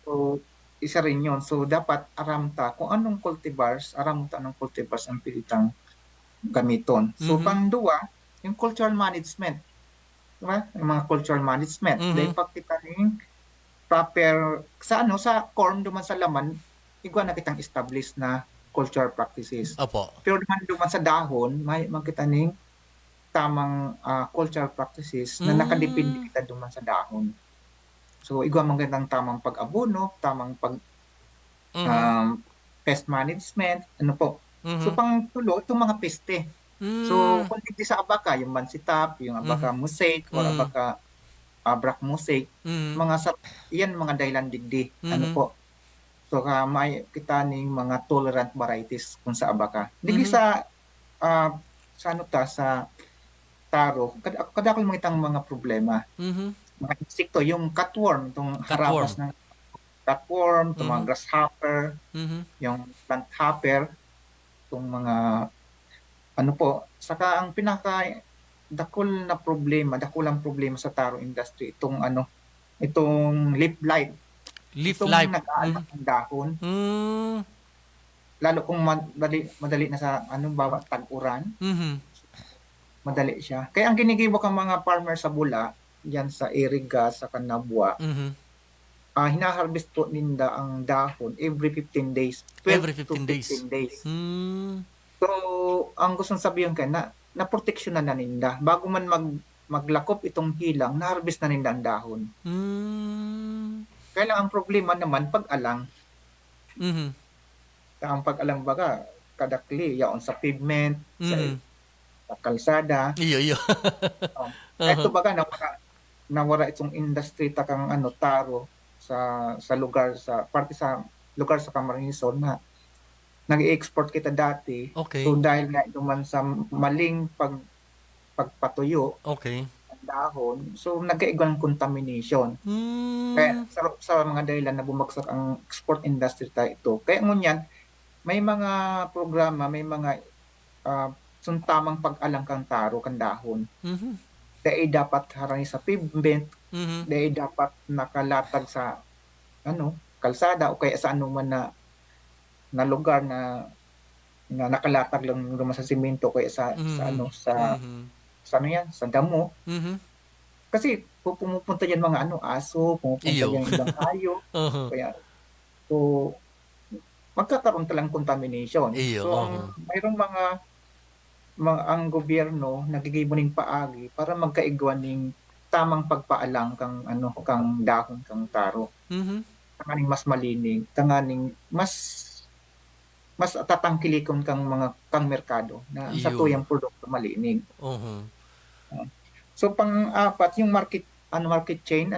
Speaker 12: So, isa rin yun. So, dapat aramta kung anong cultivars ang pilitang gamiton. So, pangduwa, yung cultural management. Diba? Yung mga cultural management. Dahil pagkita yung proper, sa corn duman sa laman, igwa na kitang established na cultural practices.
Speaker 7: Opo.
Speaker 12: Pero duman sa dahon, may makita ning tamang cultural practices na nakadepende kita duman sa dahon. So, igwa magandang tamang pag-abono, tamang pest management, So, pang-tulo, itong mga peste. So, kung hindi sa abaka, yung bansitap, yung abaka mosaic, o abaka brack mosaic, yan mga dahilan digdi. So, may kita ning mga tolerant varieties kung sa abaka. Hindi sa taro, kadakol mo itang mga problema. Mga insekto, yung cutworm, itong harapas ng cutworm, itong mga grasshopper, yung plant hopper, itong mga saka ang dakulang problema sa taro industry, itong leaf blight.
Speaker 7: Leaf
Speaker 12: Itong
Speaker 7: life.
Speaker 12: nag-aalak ng dahon,
Speaker 7: Mm.
Speaker 12: lalo kung madali na sa bawat tag-uran,
Speaker 7: Mhm.
Speaker 12: madali siya. Kaya ang ginigibok ang mga farmer sa Bula, yan sa Iriga, sa Canabua,
Speaker 7: Mhm.
Speaker 12: hinaharvest po ninda ang dahon every 15 days. 12
Speaker 7: Every
Speaker 12: to
Speaker 7: 15 days.
Speaker 12: 15 days.
Speaker 7: Mm.
Speaker 12: So, ang gustong sabihin ka na proteksyonan na ninda. Bago man maglakop itong hilang, na-harvest na ninda ang dahon.
Speaker 7: Mm.
Speaker 12: Kaya lang ang problema naman, pag-alang.
Speaker 7: Mhm.
Speaker 12: Ang pag-alang baga, kadakli, yaon sa pavement,
Speaker 7: Mhm.
Speaker 12: sa kalsada.
Speaker 7: Iyo.
Speaker 12: Ito baga, nawara itong industry takang taro sa lugar, sa parte sa lugar sa Camarines na nag-export kita dati.
Speaker 7: Okay.
Speaker 12: So dahil nga duman sa maling pagpatuyo
Speaker 7: Okay.
Speaker 12: ng dahon, so nagkaigan ng contamination.
Speaker 7: Mm.
Speaker 12: Kaya sa mga dahilan na bumagsak ang export industry ito. Kaya ngunyan, may mga programa, may mga suntamang pag-alang kang taro kan dahon.
Speaker 7: Mhm.
Speaker 12: Dahil dapat harang sa pavement,
Speaker 7: Mhm.
Speaker 12: dahil dapat nakalatag sa kalsada o kaya sa anuman na lugar na nakalatag lang naman sa simento o kaya sa
Speaker 7: Mhm.
Speaker 12: sa damo.
Speaker 7: Mhm.
Speaker 12: Kasi pumupunta yan mga aso, pumupunta
Speaker 7: Iyo.
Speaker 12: yan ibang hayop.
Speaker 7: Uh-huh.
Speaker 12: Kaya so magkakaroon talang contamination.
Speaker 7: Iyo,
Speaker 12: So mayroong ang gobyerno nagigibuning paagi para magkaigwan ning tamang pagpaalang kang dahon kang taro.
Speaker 7: Mhm.
Speaker 12: Tanganing mas malinig, tanganing mas tatangkilikon kang merkado na sa
Speaker 7: Iyo.
Speaker 12: tuyang produkto malinig.
Speaker 7: Mhm.
Speaker 12: So pang-apat yung market chain,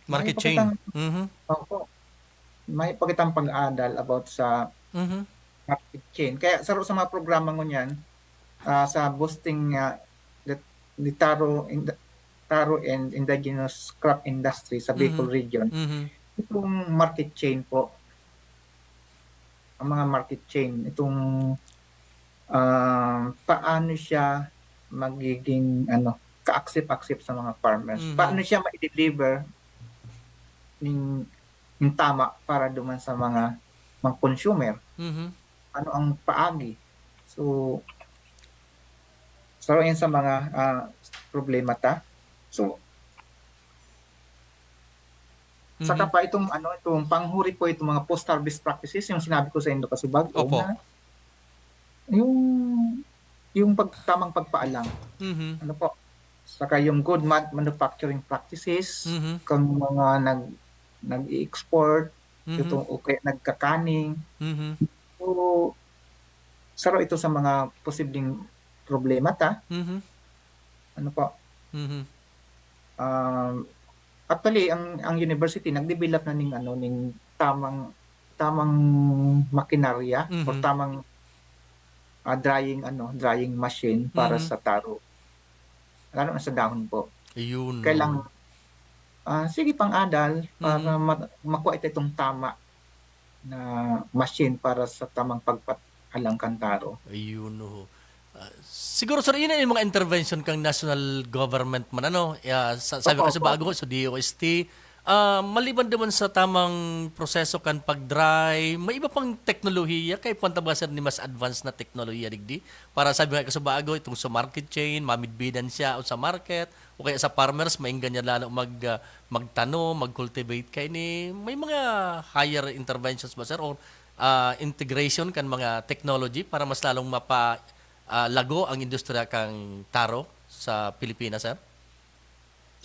Speaker 7: Market chain. Mhm.
Speaker 12: Opo. May pakitang pag-aadal about sa
Speaker 7: Mhm.
Speaker 12: market chain. Kaya sa mga programa ngunyan, sa boosting the taro and indigenous crop industry sa Bicol region,
Speaker 7: Mhm.
Speaker 12: itong market chain po, ang mga market chain, itong paano siya magiging ka-accept sa mga farmers.
Speaker 7: Mhm.
Speaker 12: Paano siya ma-deliver ng tama para duman sa mga consumer.
Speaker 7: Mhm.
Speaker 12: Ano ang paagi. So yan sa mga problema So saka pa itong panghuri po itong mga post-harvest practices, yung sinabi ko sa Indo Kasubag,
Speaker 7: Opo.
Speaker 12: na yung tamang pagpaalang.
Speaker 7: Mhm.
Speaker 12: Saka yung good manufacturing practices,
Speaker 7: Mhm.
Speaker 12: kung mga nag-i-export,
Speaker 7: Mhm.
Speaker 12: itong okay, nagkakaning.
Speaker 7: Mhm.
Speaker 12: So, ito sa mga posibleng problema
Speaker 7: Mhm.
Speaker 12: Um, actually, ang university nag-develop na ning tamang makinarya o
Speaker 7: Mhm.
Speaker 12: tamang drying machine para
Speaker 7: Mhm.
Speaker 12: sa taro. Lalo na sa dahon po.
Speaker 7: Ayun.
Speaker 12: Kailang sige pang-adal para makuha itong tama na machine para sa tamang pagpaalang kang taro.
Speaker 7: Ayun. Siguro sir, yun yung mga intervention kang national government man sabi ko
Speaker 12: Opo,
Speaker 7: kasi bago sa DOST, maliban naman sa tamang proseso kan pag-dry, may iba pang teknolohiya kay punta ba sir ni mas advanced na teknolohiya digdi para sabi nga ko sa bago itong sa market chain, mamidbidan siya o sa market o kaya sa farmers mainggan niya lalo magtano, mag-cultivate kay ni may mga higher interventions ba sir or integration kan mga technology para mas lalong lago ang industriya kang taro sa Pilipinas, sir?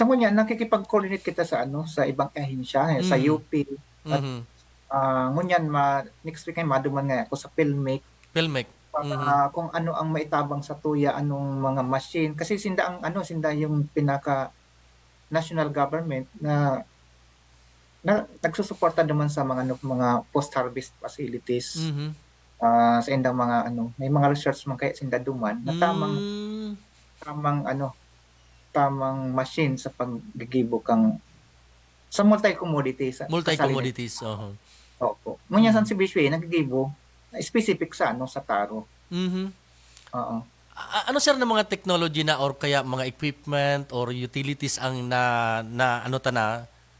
Speaker 12: Sa ngunyan, nakikipag-coordinate kita sa ibang ahensya, sa UP. At ngunyan, next week ay maduman nga ako sa Pilmec. Para kung ano ang maitabang sa tuya, anong mga machine. Kasi sinda yung pinaka national government na nagsusuporta naman sa mga post-harvest facilities. Sa indang mga may mga research man kaya sinda duman na tamang machine sa paggigibo kang sa multi-commodities.
Speaker 7: Multi-commodities,
Speaker 12: Opo. Ngunyan sa Sibiswe, nagigibo specific sa sa taro. Oo.
Speaker 7: Ano sir na mga technology na or kaya mga equipment or utilities ang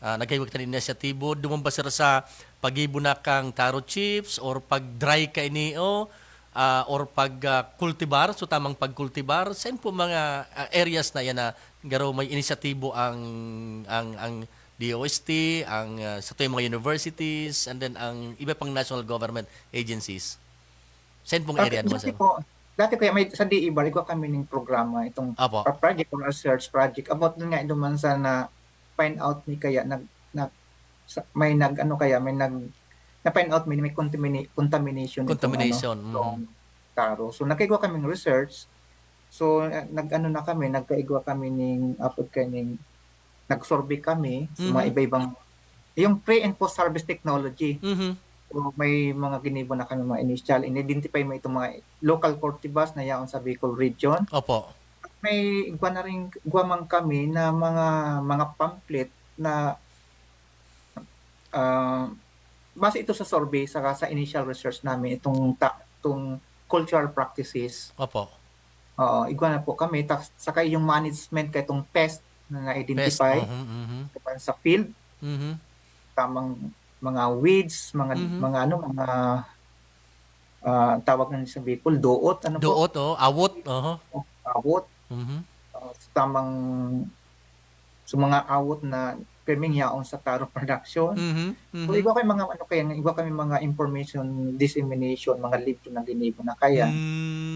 Speaker 7: nagkahiwag tayo inisyatibo, dumamba sir sa pagibo na kang taro chips or pag-dry ka inio, or pag-cultivar, so tamang pag-cultivar, saan po mga areas na yan na garo may inisyatibo ang DOST, sa to yung mga universities, and then ang iba pang national government agencies? Saan pong area naman sir?
Speaker 12: Dati kaya may sa DIBAR, ikaw kami ng programa, itong project or research project, about dun nga duman sa na find out ni kaya may na-find out may contamination itong taro. So nagkaigwa kaming research. So nagkaigwa kami ning upload kaning nag-survey kami sa mga iba-ibang yung pre and post harvest technology. So, may mga ginibo na kami mga initial, in-identify mo itong mga local cultivars na yaon sa Bicol region.
Speaker 7: Opo.
Speaker 12: May guwamang kami na mga pamphlet na base ito sa survey saka sa initial research namin itong cultural practices.
Speaker 7: Opo.
Speaker 12: Igwa na po kami saka yung management kay itong pest na na-identify sa field. Tamang mga weeds, mga tawag na sa Bicol, doot,
Speaker 7: awot.
Speaker 12: Awot. Tamang mga awot na perming yaon sa taro production. So iba kami mga information dissemination, mga libro na ginibo na kaya.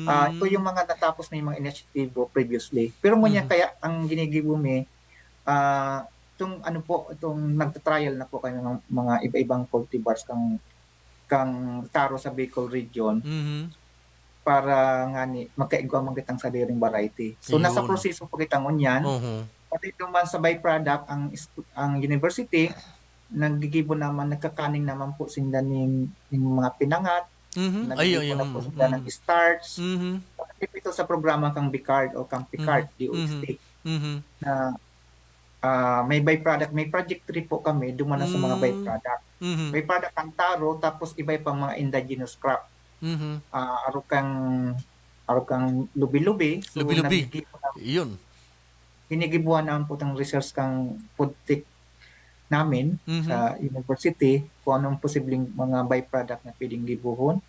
Speaker 12: Ito yung mga natapos na yung mga initiative previously. Pero muna kaya ang ginigibo mi itong nagta-trial na po kayo ng mga iba-ibang cultivars kang taro sa Bicol region para nga ni magkaigwa magitang sariling variety. So nasa proseso po kitang unyan. Pati naman sa byproduct ang university nagigibo naman nagkakaning naman po sinda ning mga pinangat. Nagigibo na po sinda ng starch. Ito sa programa kang BICARD o kang PICARD DOST na may byproduct, may project 3 po kami dumana sa mga byproduct. Byproduct ang taro tapos iba pang mga indigenous crop. Aro kang lubi-lubi. So,
Speaker 7: Yun.
Speaker 12: Hinigibuhan naman po ng research kang food tech namin sa university kung anong posibleng mga byproduct na pwedeng gibuhon.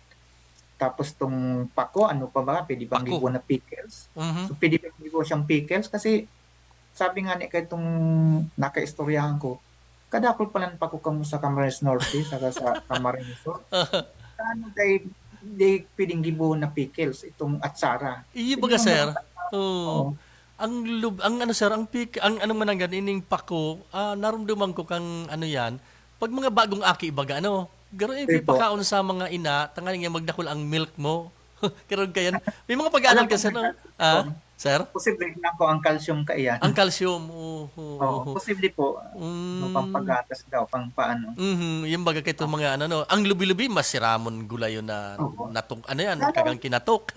Speaker 12: Tapos tong pako, ano pa ba? Pwede bang gibuhon na pickles? So pwede bang gibuhon siyang pickles kasi sabi nga ni kay itong naka-istoryahan ko, kadakol pala pa ko kamo sa Camarines Norte, saka sa Camarines Sur. Ano they pwedeng gibuhon na pickles, itong atsara.
Speaker 7: Iyo baga sir? Ang ano man ang ganining pako, naramdaman ko kang ano yan, pag mga bagong aki ibaga garo pakaon sa mga ina, tangaling nga magdakol ang milk mo. Karon kayan. May mga pag-aaral ka sir, sir?
Speaker 12: Posible na po ang calcium kaiyan.
Speaker 7: Ang calcium.
Speaker 12: Posible po. Pampagatas daw, pang paano.
Speaker 7: Yung baga kay itong mga ang lubi-lubi, masiramon gulay yun na natok, kagang kinatok.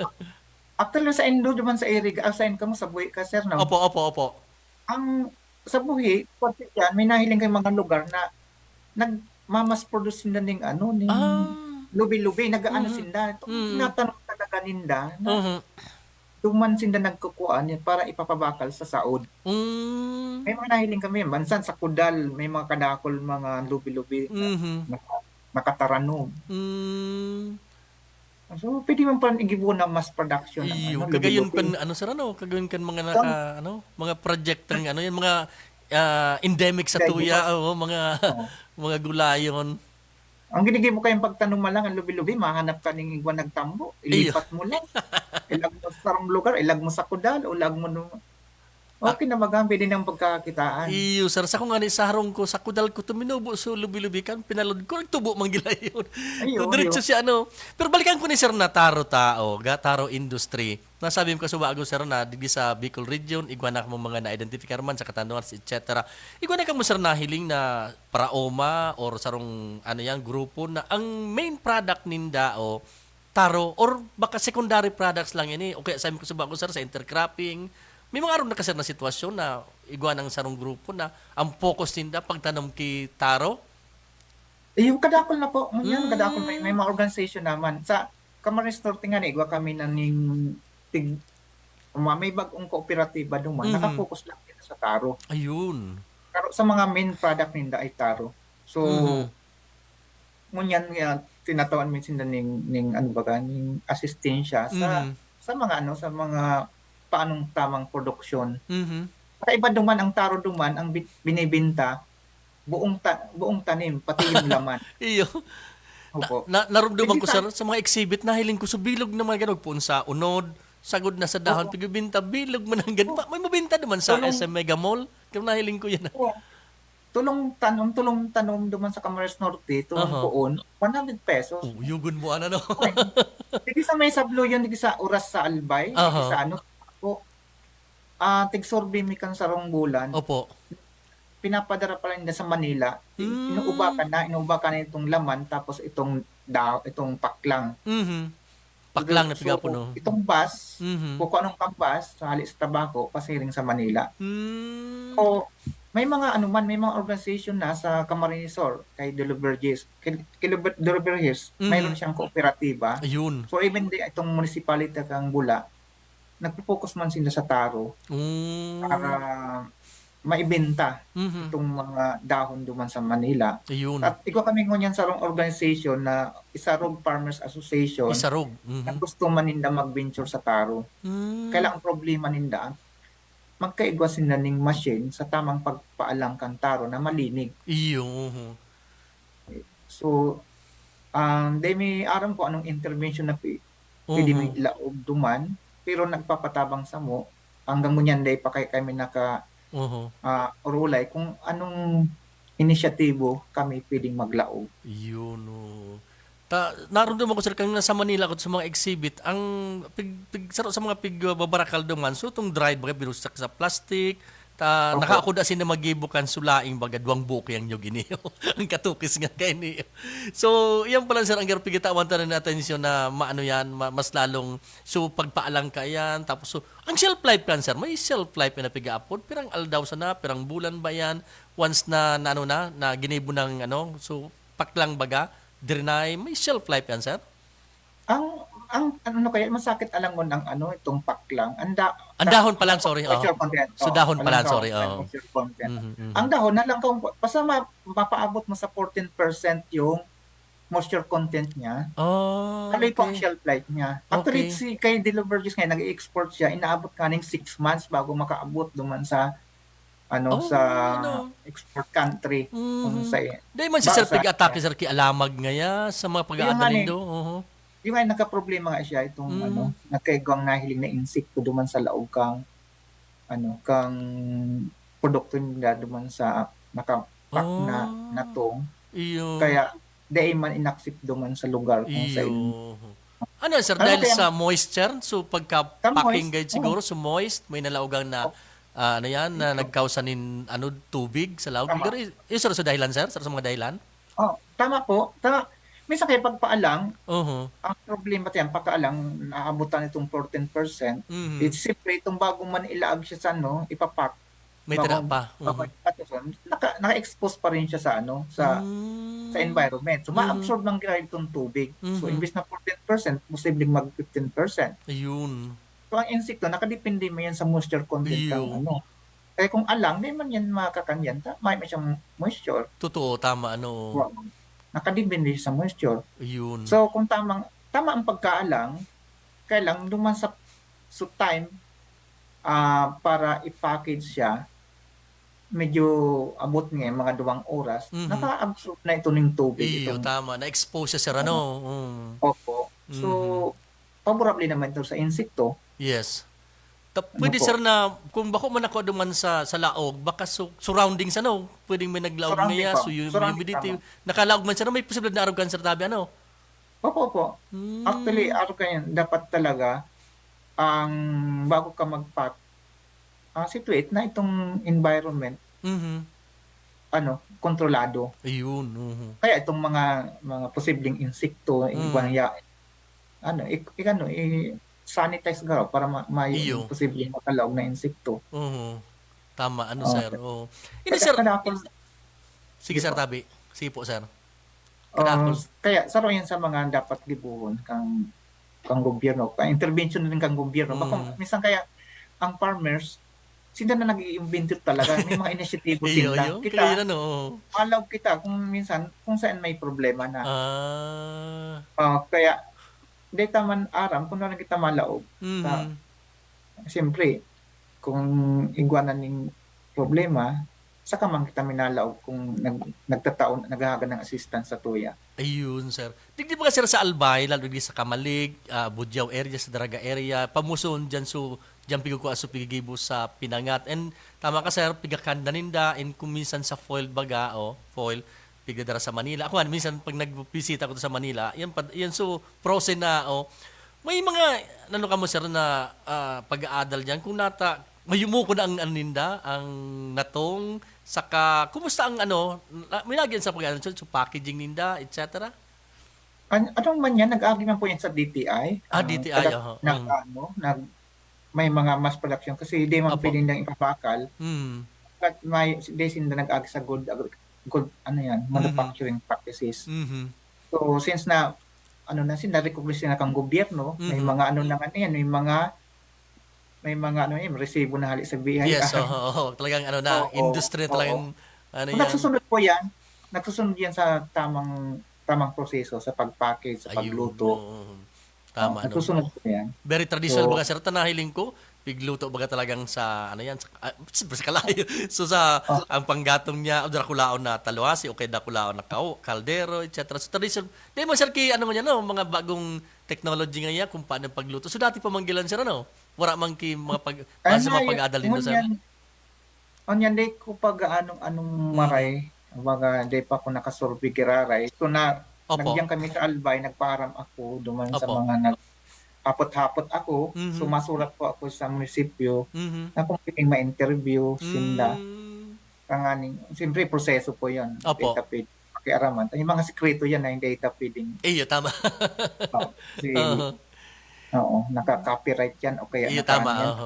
Speaker 12: Actually, sa Indo, naman sa area, assign ka mo sa buhi ka, sir, no?
Speaker 7: Opo.
Speaker 12: Ang sa buhi, may nahiling kay mga lugar na nagmamas produce nila ning lubi-lubi, nag-ano sinda. Natanong talaga ninda na tuman sinda nagkukuan para ipapabakal sa saod. May mga nahiling kami, bansan sa Kudal, may mga kadakol, mga lubi-lubi nakataranog. So, pwede man pa igibo na mass production.
Speaker 7: Kagayon kan kagayon kan mga mga project ng mga endemic sa tuya, mga gulayon.
Speaker 12: Ang ginigay mo kayong pagtanong lang ang lubi-lubi, mahanap ka ng igwan nagtambo, ilipat mo lang. Ilag mo sa sarong lugar, ilag mo sa Kudal, o ilag mo okay na pwede ng pagkakitaan.
Speaker 7: Iyo, sir, sa kung nga sa harong ko, sa Kudal ko, tuminubo so lubi-lubi kan, pinalod ko, nagtubo manggila yun. Diretso siya, Pero balikan ko ni sir na taro taro industry. Nasabi mo kasuba ako, sir, na digdi sa Bicol region, igwanak mo mga na-identify man sa katanungan, etc. Igwanak mo, sir, na hiling na praoma or sarong grupo na ang main product ninda taro or baka secondary products lang yan Okay, sabi ko kasuba ako, sir, sa intercropping. May mga aron na kasi na sitwasyon na igwa ng sarong grupo na ang focus ninda pagtanom ki taro?
Speaker 12: Yung kadakol na po. Kadakol may mga organization naman. Sa Camarines Norte nga igwa kami na may bagong kooperatiba duman. Naka-focus lang dito sa taro.
Speaker 7: Ayun.
Speaker 12: Pero sa mga main product ninda ay taro. So ngunyan nga tinatawan minsan na ning ano ba ning asistensya sa mga ano sa mga paanong tamang produksyon. Kakaiba duman ang taro duman ang binibenta buong tanim pati yung laman.
Speaker 7: Iyo.
Speaker 12: Opo.
Speaker 7: Narumduman ko sa mga exhibit na hiling ko sa bilog na mga ganog po sa unod, sagod na sa dahon, pigibinta, bilog man ang ganun. May mabinta naman sa SM Mega Mall. Kaya nahiling ko yan.
Speaker 12: Tulong tanom duman sa Camarines Norte, tulong poon, 100 pesos.
Speaker 7: Yugon mo ano.
Speaker 12: Digi sa may sabluyon, digi sa oras sa Albay, digi sa ano, tigsorbe mi kan sarong bulan.
Speaker 7: Opo.
Speaker 12: Pinapadara pa lang sa Manila. Inuubakan na itong laman tapos itong paklang.
Speaker 7: Paklang na piga po no.
Speaker 12: Itong bus, kung anong kambas, sa halis tabako, pasiring sa Manila. So, may mga may mga organization na sa Camarines Sur, kay Delivergis, mayroon siyang kooperatiba.
Speaker 7: Ayun.
Speaker 12: So even itong municipality kang Bula, nagpo-focus man sila sa taro para maibenta itong mga dahon duman sa Manila.
Speaker 7: Ayun.
Speaker 12: At ikaw kami ngunyan sa organization na Isarog Farmers Association.
Speaker 7: Isarog.
Speaker 12: Na gusto man ninda mag-venture sa taro. Kaya ang problema ninda, magkaigwasin na ning machine sa tamang pagpaalang kan taro na malinig.
Speaker 7: Iyo.
Speaker 12: So, may aram ko anong intervention na pwede may laog duman, pero nagpapatabang sa mo, hanggang ngunyan day pa kami urulay kung anong inisyatibo kami pwedeng maglaog.
Speaker 7: Yun. Naramdaman ko sir kanina sa Manila ko sa mga exhibit ang saro sa mga babarakal duman so itong dried baga binusak sa plastic nakaakuda sin na magibukan sulaing baga duwang buki ang nyog ini ang katukis nga kay ni. So yan pala sir ang gipigitawan tanan na atensyon na maano yan mas lalong so pagpaalang ka yan tapos so ang shelf life plan sir may shelf life na pigaapod pirang aldaw sana pirang bulan ba yan once na ginibo ng so paklang baga drenay may shelf life yan sir.
Speaker 12: Ang kaya masakit alangon ang itong paklang. Ang
Speaker 7: dahon pa lang, sorry. So dahon pa lang, sorry.
Speaker 12: Ang dahon na lang kung basta mapaabot mo sa 14% yung moisture content niya. Kaloy po ang shelf life niya. Actually, kay Delivergis ngayon, nag-export siya, inaabot kaning 6 months bago makaabot duman sa export country.
Speaker 7: Dahil man si Sir Pig-atake, Sir, kialamag ngaya sa mga pag-aadanin do.
Speaker 12: Yung ay nagka-problema nga siya itong nagkaigwang nahiling na insekto duman sa laog kang produkto nila duman sa nakapak na tong. Kaya dahil man inaksip duman sa lugar kung sa inyo.
Speaker 7: Ano sir, dahil sa moisture, so pagka-packing guide siguro, so moist, may nalaugang na na nagkausanin tubig sa laog. Sir, sa dahilan sir? Sa mga dahilan?
Speaker 12: Tama po. Minsan kaya pagpaalang, ang problema tayo, pagkaalang, naabutan itong 14%, it's simply itong bago man ilaag siya sa ipapak.
Speaker 7: May tira pa.
Speaker 12: Naka-expose pa rin siya sa sa environment. So, ma-absorb ng grabe itong tubig. So, imbis na 14%, posibleng mag 15%.
Speaker 7: Ayun.
Speaker 12: So, ang insekto, nakadepende mo yan sa moisture content ng Kaya kung alang, di man yan makakanyan, may siyang moisture.
Speaker 7: Totoo, tama,
Speaker 12: nakadepende sa moisture.
Speaker 7: Ayun.
Speaker 12: So kung tama ang pagkaalang, kailang duman sa time para i-package siya, medyo abot nga mga 2 oras, naka-absorb na ito ng tubig.
Speaker 7: Tama. Na-expose siya sir,
Speaker 12: Opo. So, favorable naman ito sa insekto.
Speaker 7: Yes. Pwede sir na, kung bako man ako duman sa laog, baka surroundings pwedeng may naglaog ngaya, so humidity, nakalaog man sir, may posible na arrogan sir tabi,
Speaker 12: Opo. Actually, arrogan dapat talaga, bago ka mag-pack, situate na itong environment, kontrolado.
Speaker 7: Ayun.
Speaker 12: Kaya itong mga posibleng insekto, sanitize garo para may posibleng makalaog na insekto.
Speaker 7: Tama, sir. Sir, sige sir, tabi. Sige po, sir.
Speaker 12: Kaya, saro yan sa mga dapat gibuhon kang gobyerno. Intervention din kang gobyerno. Baka minsan kaya ang farmers, sila na nag-i-invento talaga. May mga inisyatibo sila. Kita,
Speaker 7: kaya no.
Speaker 12: alaw kita kung minsan, kung saan may problema na. Kaya, hindi taman aram, kung na kita malaog. Siyempre, kung igwanan ng problema, saka man kita minalaog kung nagtataon, naghahagan ng assistance sa tuya.
Speaker 7: Ayun, sir. Digdi ba sir sa Albay, lalo di sa Kamalig, Budyaw area, sa Daraga area, pamuson dyan so, dyan pigo ko aso pigigibo sa Pinangat. And tama ka sir, pigakanda ninda, and kung minsan sa foil baga, foil, pigadara sa Manila. Ako minsan pag nag-visita ko sa Manila, yan so, frozen na, may mga, ka mo sir, na pag-aadal dyan, kung nata, mayumuko na ang aninda, ang natong, saka, kumusta ang may lagyan sa pag-aadal, so packaging ninda, etc.?
Speaker 12: Anong man yan, nag-agi man po yan sa DTI.
Speaker 7: DTI,
Speaker 12: may mga mass production, kasi hindi man pwedeng lang ipapakal. At may, hindi sila nag-agi sa good manufacturing practices. So, since na, recognize na kang gobyerno, may mga may mga resibo na hali sa BI.
Speaker 7: Yes, talagang industry talagang yan.
Speaker 12: Nagsusunod po yan. Nagsusunod yan sa tamang proseso sa pag-package, sa pagluto.
Speaker 7: Tama.
Speaker 12: Nagsusunod po yan.
Speaker 7: Very traditional baga sir, tanahiling ko, pigluto baga talagang sa sa kalayo. So sa ang panggatong niya, o dakulaon na taluasi, o kay dakulaon na kaldero, etc. So traditional. Di mo sir mga bagong technology ngayon kung paano pagluto. So dati pa manggilan sir wala man ki mga pag-aadal dito sa
Speaker 12: onyan day ko pag anong maray baga day pa ako nakasurvey kiraray so nagyan kami sa Albay nagparam ako duman sa mga hapot-hapot ako sumasulat po ako sa munisipyo na kung pwedeng ma-interview sila kanganing siyempre proseso po yan data feed pakiaraman yung mga sekreto yan na yung data feeding
Speaker 7: tama
Speaker 12: naka-copyright yan o kaya
Speaker 7: tama.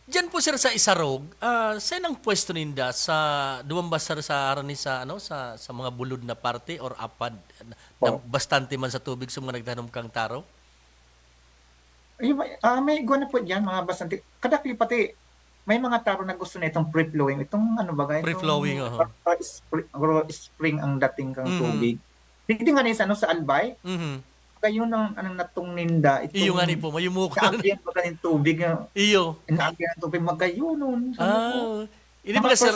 Speaker 7: Diyan po sir sa Isarog, saan ang pwesto ninda sa dumambas sir sa arani sa sa mga bulod na parte or apad na bastante man sa tubig sa mga nagtanom kang taro?
Speaker 12: May guna po diyan mga bastante. Kadakli pati may mga taro na gusto nitong free-flowing. Itong
Speaker 7: free-flowing
Speaker 12: spring ang dating kang tubig. Hindi nga sa Albay. Kayo ng natong ninda itong
Speaker 7: iyo nga ni po mayumuko
Speaker 12: kaagyan pa kanin tubig
Speaker 7: iyo
Speaker 12: inaagyan ng tubig magayo nun
Speaker 7: hindi ba sir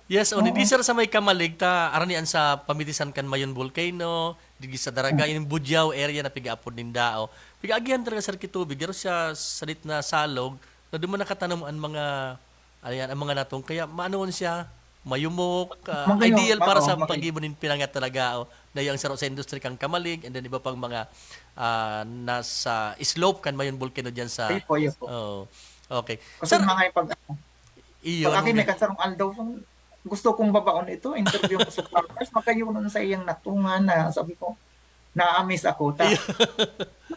Speaker 7: yes hindi sir sa may Kamalig ta aranian sa pamitisan kan mayon volcano digi sa Daraga in Budyaw area na pigaapod ninda pigaagyan talaga sir kitubig pero siya salit na salog na duman nakatanom ang mga natong kaya maanon siya mayumok ideal para sa pag-ibon ng Pinangat talaga na yung sa industry kang Kamalig and then iba pang mga nasa slope kan mayon volcano diyan sa okay
Speaker 12: kasi mga pag akin may kasarong aldaw gusto kong babaon ito interview ko sa farmers makayunon sa iyang natungan na sabi ko na-amaze ako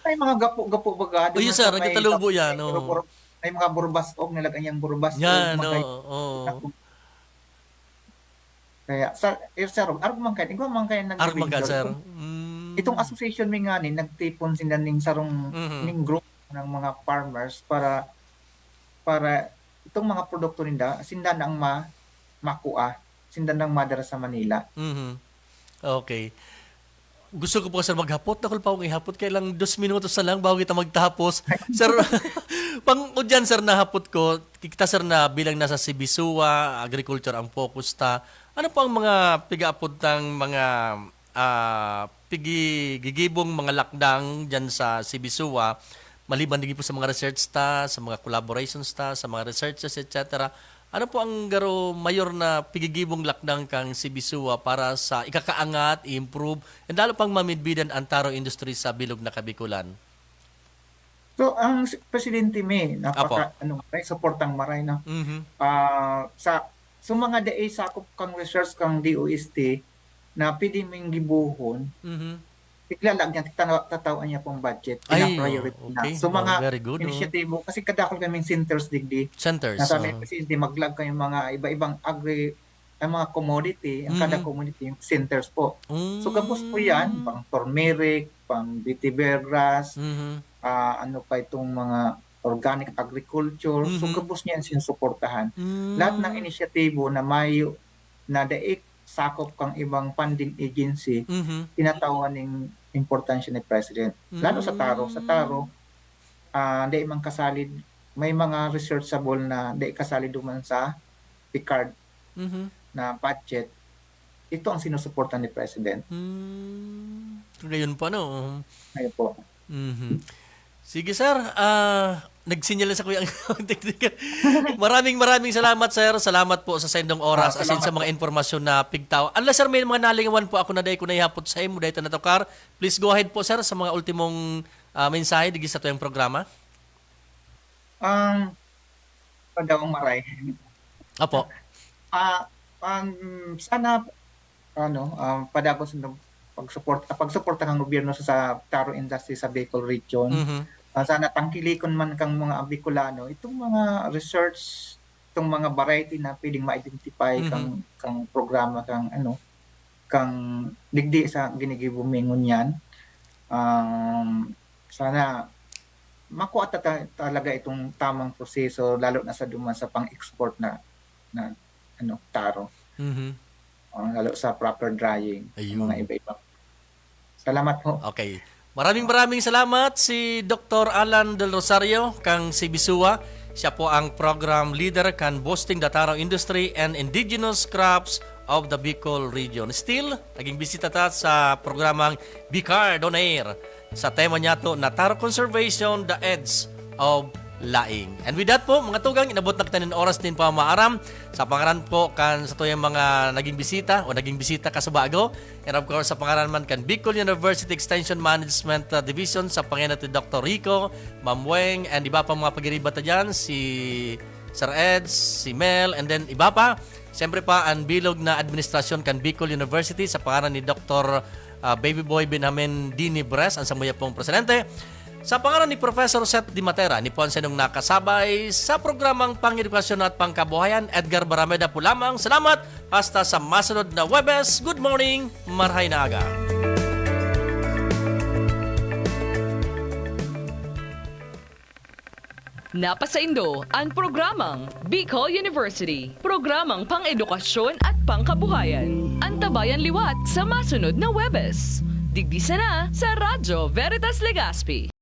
Speaker 12: may mga gapo baga
Speaker 7: sir nagtalubo yan
Speaker 12: may mga burbas nilagay niyang burbas kaya sir arguman kayo
Speaker 7: sir
Speaker 12: itong association mi nga nagtipon sila ning sarong ning group ng mga farmers para itong mga produkto ninda sinda nang makua sinda nang madara sa Manila.
Speaker 7: Okay. Gusto ko po sir maghapot na kulpa akong ihapot kaya lang 2 minutos na lang bago kita magtapos. Sir, pang-udyan sir na hapot ko, kita sir na bilang nasa Sibisua, agriculture ang focus ta. Ano po ang mga pigaapod ng mga gigibong mga lakdang dyan sa Sibisua, maliban din po sa mga research ta, sa mga collaborations ta, sa mga researches, etc. Ano po ang garo mayor na pigigibong lakdang kang Sibisua para sa ikakaangat, i-improve, and lalo pang mamidbidan ang taro industry sa bilog na Kabikulan?
Speaker 12: So, ang Presidente May, supportang maray na. So mga daay sakop kang research kang DOST na pwede mong gibuhon, iklalag niya, tatawan niya pong budget, pina-priority na. So mga initiative mo, kasi kadakol kaming centers digdi.
Speaker 7: Centers.
Speaker 12: Nasabi kasi hindi maglag kayong mga iba-ibang mga commodity, ang kada commodity, centers po. So kapos po yan, pang turmeric, pang vetiver grass, pa itong mga organic agriculture. So gabos niya ang sinusuportahan. Lahat ng inisyatibo na may na daig sakop kang ibang funding agency, tinatawan ng importansya ni President. Lalo sa Taro. Sa Taro, di man kasalid, may mga researchable na di kasali duman sa PICARD na budget. Ito ang sinusuportan ni President.
Speaker 7: Ngayon pa, no?
Speaker 12: Ngayon po.
Speaker 7: Sige, sir. Nagsinyal sa kuya ang teknika. Maraming salamat, sir. Salamat po sa sendong oras asin sa mga informasyon na pigtaw. Unless, sir, may mga nalingawan po ako na dahi ko naihapot sa imo dahil natukar. Please go ahead po, sir, sa mga ultimong mensahe digis sa tuyong programa.
Speaker 12: Padawang maray.
Speaker 7: Apo.
Speaker 12: Sana padagos ng pagsuporta ng gobyerno sa Taro industry sa Bicol region. Sana tangkilikon man kang mga Bicolano itong mga research, itong mga variety na pwedeng ma-identify kang programa kang digdi sa ginigibumingon yan. Sana makuha talaga itong tamang proseso lalo na sa duman sa pang-export na taro. Lalo sa proper drying, mga iba-iba. Salamat po.
Speaker 7: Okay. Maraming salamat si Dr. Alan Del Rosario kang si Bisua. Siya po ang program leader kan boosting the taro industry and indigenous crops of the Bicol region. Still, naging bisita ta sa programang BICARD on Air sa tema niya to na Taro Conservation, the Edge of Laing. And with that po, mga tugang, inabot na kita ng oras din pa maaram. Sa pangalan po kan sa tuyang mga naging bisita ka sa bago. And of course, sa pangalan man kan Bicol University Extension Management Division sa pangalan ni Dr. Rico, Ma'am Weng, and iba pa mga pag-iribata dyan, si Sir Eds, si Mel, and then iba pa. Siyempre pa, ang bilog na administrasyon kan Bicol University sa pangalan ni Dr. Baby Boy Benjamin Dini Bres, ang samuya pong presidente. Sa pangalan ni Professor Seth Di Matera, ni Ponce nung nakasabay sa programang Pang-edukasyon at Pangkabuhayan, Edgar Barameda po lamang. Salamat, hasta sa masunod na Webes. Good morning, marhay na aga.
Speaker 6: Napasaindo ang programang Bicol University, programang pang-edukasyon at pangkabuhayan. Antabayan liwat sa masunod na Webes. Digdi sana sa Radyo Veritas Legazpi.